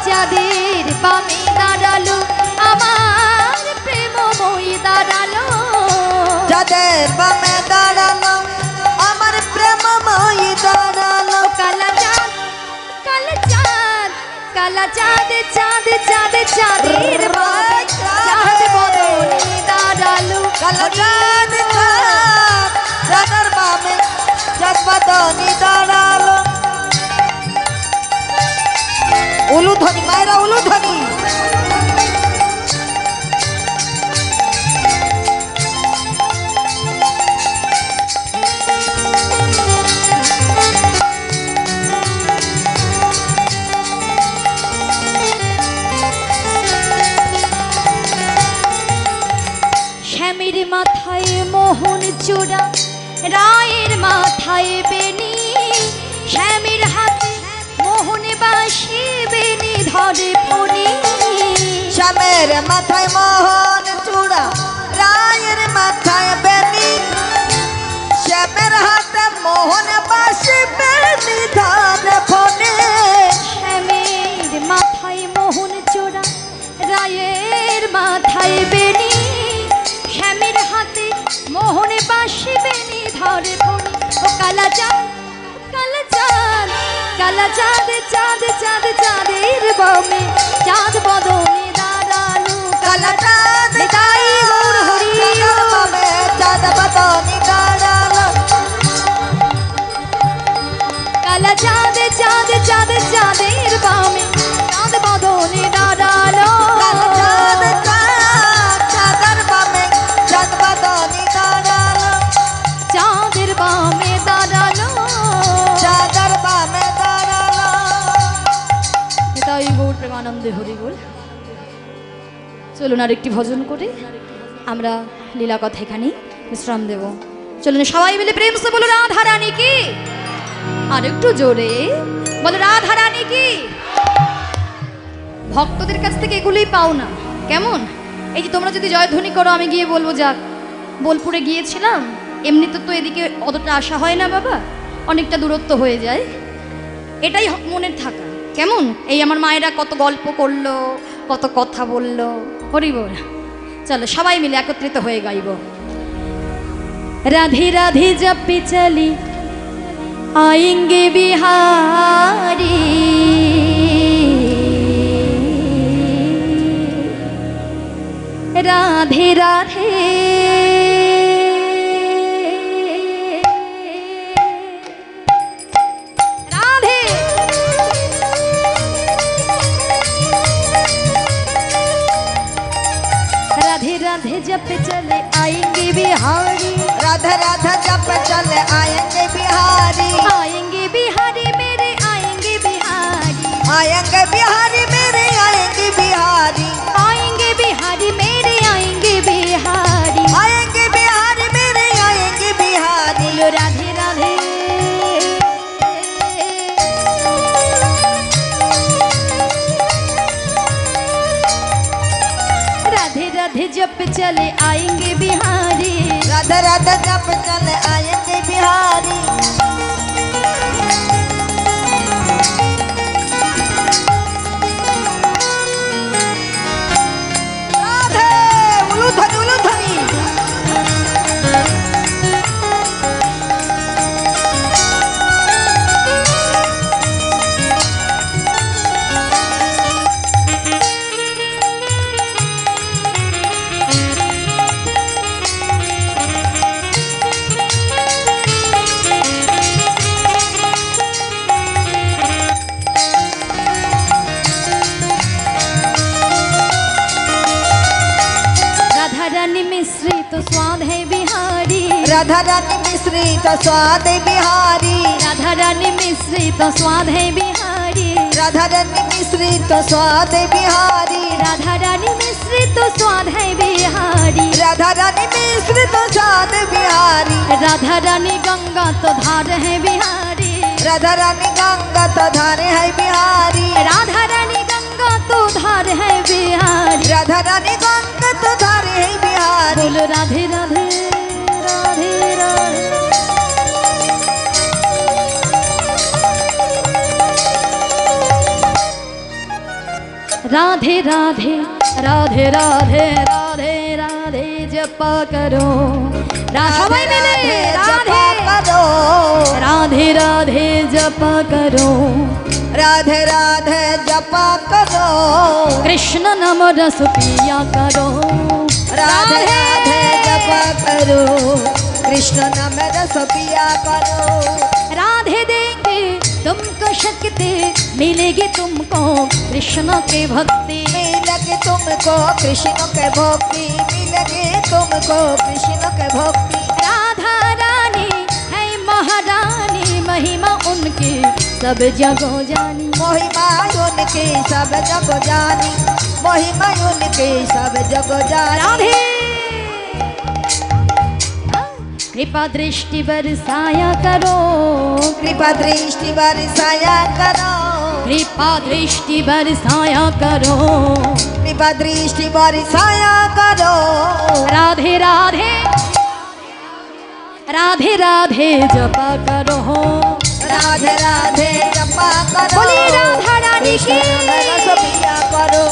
Speaker 1: চাঁদের বামে দাঁড়ালো আমার প্রেমময়ী দাঁড়ালো।
Speaker 2: চাঁদের বামে দাঁড়ালো আমার প্রেমময়ী দাঁড়ালো।
Speaker 1: কালা চাঁদ কালা চাঁদ কালা চাঁদ চাঁদ চাঁদ চাঁদের বামে চাঁদ বদনী দাঁড়ালো।
Speaker 2: কালা চাঁদ চাঁদের বামে চাঁদ বদনী দাঁড়ালো। উলুধ্বনি মায়েরা উলুধ্বনি।
Speaker 1: শ্যামের মাথায় মোহন চূড়া রায়ের মাথায় বেনি শ্যামের হাতে মোহন বাসি বেনি ধরে ফণি।
Speaker 2: শ্যামের মাথায় মোহন চূড়া রায়ের মাথায় বেনি শ্যামের হাতে মোহন বাসি বেনি ধরে ফণি।
Speaker 1: শ্যামের মাথায় মোহন চূড়া রায়ের মাথায় বেনি শ্যামের হাতে মোহন বাসি বেনি ধরে ফণি। ও কালা চাঁদ কালা চাঁদ কালা চাঁদ চাঁদ চাঁদ চাঁদের বামে চাঁদ বদনে দাঁড়ালো।
Speaker 2: কালা চাঁদ
Speaker 1: নিতাই গৌর হরি
Speaker 2: চাঁদের বামে চাঁদ বদনী দাঁড়ালো।
Speaker 1: কালা চাঁদ চাঁদ চাঁদ চাঁদের বামে চাঁদ বদনে দাঁড়ালো।
Speaker 2: কালা চাঁদ চাঁদের বামে চাঁদ বদনী দাঁড়ালো।
Speaker 1: চাঁদের বামে দাঁড়ালো।
Speaker 2: চাঁদের বামে দাঁড়ালো।
Speaker 1: নিতাই গৌর প্রেমানন্দে হরি বল। চলুন আর একটি ভজন করে আমরা লীলা কথা এখানেই বিশ্রাম দেব। চলুন সবাই মিলে প্রেম সে বলো রাধা রানী কি। আর একটু জোরে বলো রাধা রানী কি। ভক্তদের কাছ থেকে এগুলোই পাও না কেমন। এই যে তোমরা যদি জয়ধ্বনি করো আমি গিয়ে বলবো যাক বোলপুরে গিয়েছিলাম। এমনিতে তো এদিকে অতটা আসা হয় না বাবা, অনেকটা দূরত্ব হয়ে যায়। এটাই মনের থাকা কেমন। এই আমার মায়েরা কত গল্প করলো কত কথা বললো হরি বল। চলো সবাই মিলে একত্রিত হয়ে গাইব। রাধে রাধে জপে চলি आएंगे बिहारी राधे राधे राधे राधे राधे जप चले आएंगे बिहारी।
Speaker 2: राधा राधा जप चले आएंगे बिहारी।
Speaker 1: आएंगे बिहारी मेरे आएंगे बिहारी।
Speaker 2: आएंगे बिहारी मेरे आएंगे बिहारी।
Speaker 1: आएंगे बिहारी मेरे आएंगे बिहारी।
Speaker 2: आएंगे बिहारी मेरे आएंगे बिहारी।
Speaker 1: बोलो राधे राधे राधे राधे जप चले आएंगे बिहारी।
Speaker 2: राधा राधा जप चले आएंगे बिहारी। राधे उलूधनी उलूधनी।
Speaker 1: मिश्रित स्वाद है बिहारी।
Speaker 2: राधा रानी मिश्रित स्वाद है बिहारी।
Speaker 1: राधा रानी मिश्रित स्वाद है बिहारी।
Speaker 2: राधा रानी मिश्रित स्वाद है बिहारी।
Speaker 1: राधा रानी मिश्रित स्वाद है बिहारी।
Speaker 2: राधा रानी मिश्रित स्वाद है बिहारी।
Speaker 1: राधा रानी गंगा तो धार है बिहारी।
Speaker 2: राधा रानी गंगा तो धार है बिहारी।
Speaker 1: राधा रानी गंगा तो धार है बिहारी।
Speaker 2: राधा रानी गंगा तो धार है बिहारी।
Speaker 1: बोलो राधे राधे राधे राधे। राधे राधे राधे राधे राधे राधे जपा करो। सबाई मिले राधे
Speaker 2: करो।
Speaker 1: राधे राधे जपा करो।
Speaker 2: राधे राधे जपा करो।
Speaker 1: कृष्ण नाम रस पिया करो।
Speaker 2: राधे राधे जपा करो। कृष्ण नाम रस पिया करो।
Speaker 1: राधे देंगे तुमको शक्ति, मिलेगी तुमको कृष्ण के भक्ति।
Speaker 2: मिलेगी तुमको कृष्ण के भक्ति। मिलेगी तुमको कृष्ण के भक्ति।
Speaker 1: राधा रानी है महारानी, महिमा उनकी सब जगह जानी।
Speaker 2: महिमा उनकी सब जगह जानी। महिमा उनकी सब जगह जानी।
Speaker 1: राधे कृपा दृष्टि बरसाया करो।
Speaker 2: कृपा दृष्टि बरसाया करो।
Speaker 1: कृपा दृष्टि बरसाया करो।
Speaker 2: कृपा दृष्टि बरसाया करो।
Speaker 1: राधे राधे राधे राधे जपा करो।
Speaker 2: राधे राधे जपा करो।
Speaker 1: बोली राधा रानी की।
Speaker 2: रस पिया करो।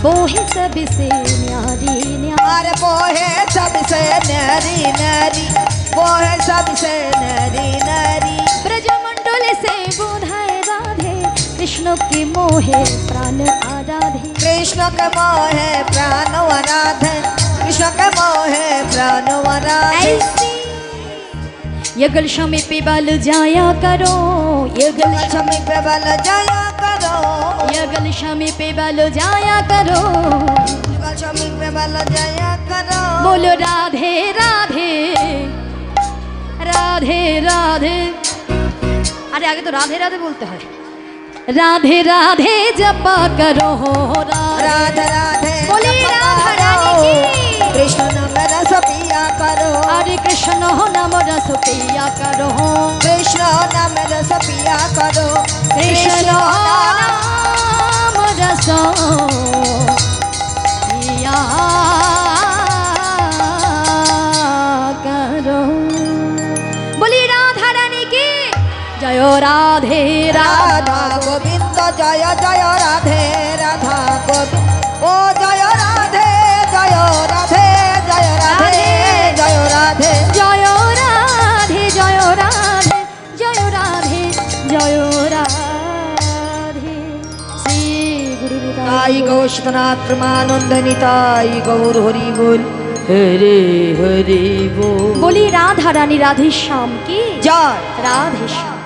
Speaker 1: बोहे सबसे न्यारी
Speaker 2: न्यारी। बोहे सबसे न्यारी न्यारी। बोहे सबसे न्यारी न्यारी।
Speaker 1: ब्रजमंडल से बोधाए राधे, कृष्ण के मोहे प्राण आराधे।
Speaker 2: कृष्ण के मोहे प्राण आराधे। कृष्ण के मोहे प्राण आराधे।
Speaker 1: युगल शमी पे बल जाया करो। युगल
Speaker 2: शमी पे बल जाया करो।
Speaker 1: युगल शमी पे बल जाया करो।
Speaker 2: युगल शमी पे बल जाया करो।
Speaker 1: बोलो राधे राधे राधे राधे। अरे आगे तो राधे राधे बोलते हैं। राधे राधे जपा करो।
Speaker 2: राधे राधे
Speaker 1: बोली राधा रानी की।
Speaker 2: कृष्ण नाम रस पिया करो।
Speaker 1: हरे कृष्ण नाम रस पिया करो।
Speaker 2: कृष्ण नाम रस पिया करो।
Speaker 1: कृष्ण नाम रस पिया करो। बोली राधा रानी की जय। राधे
Speaker 2: राधा गोविंद जय जय राधे राधा गोविंद। ओ जय राधे जय राधे जय राधे जय राधे
Speaker 1: जय राधे जय राधे जय राधे जय राधे। श्री गुरु
Speaker 2: ताई गौष्ठनाथ प्रमानंद निताई गौर हरि बोल। हरे हरि बोल।
Speaker 1: बोली राधा रानी राधे श्याम की
Speaker 2: जय।
Speaker 1: राधे श्याम।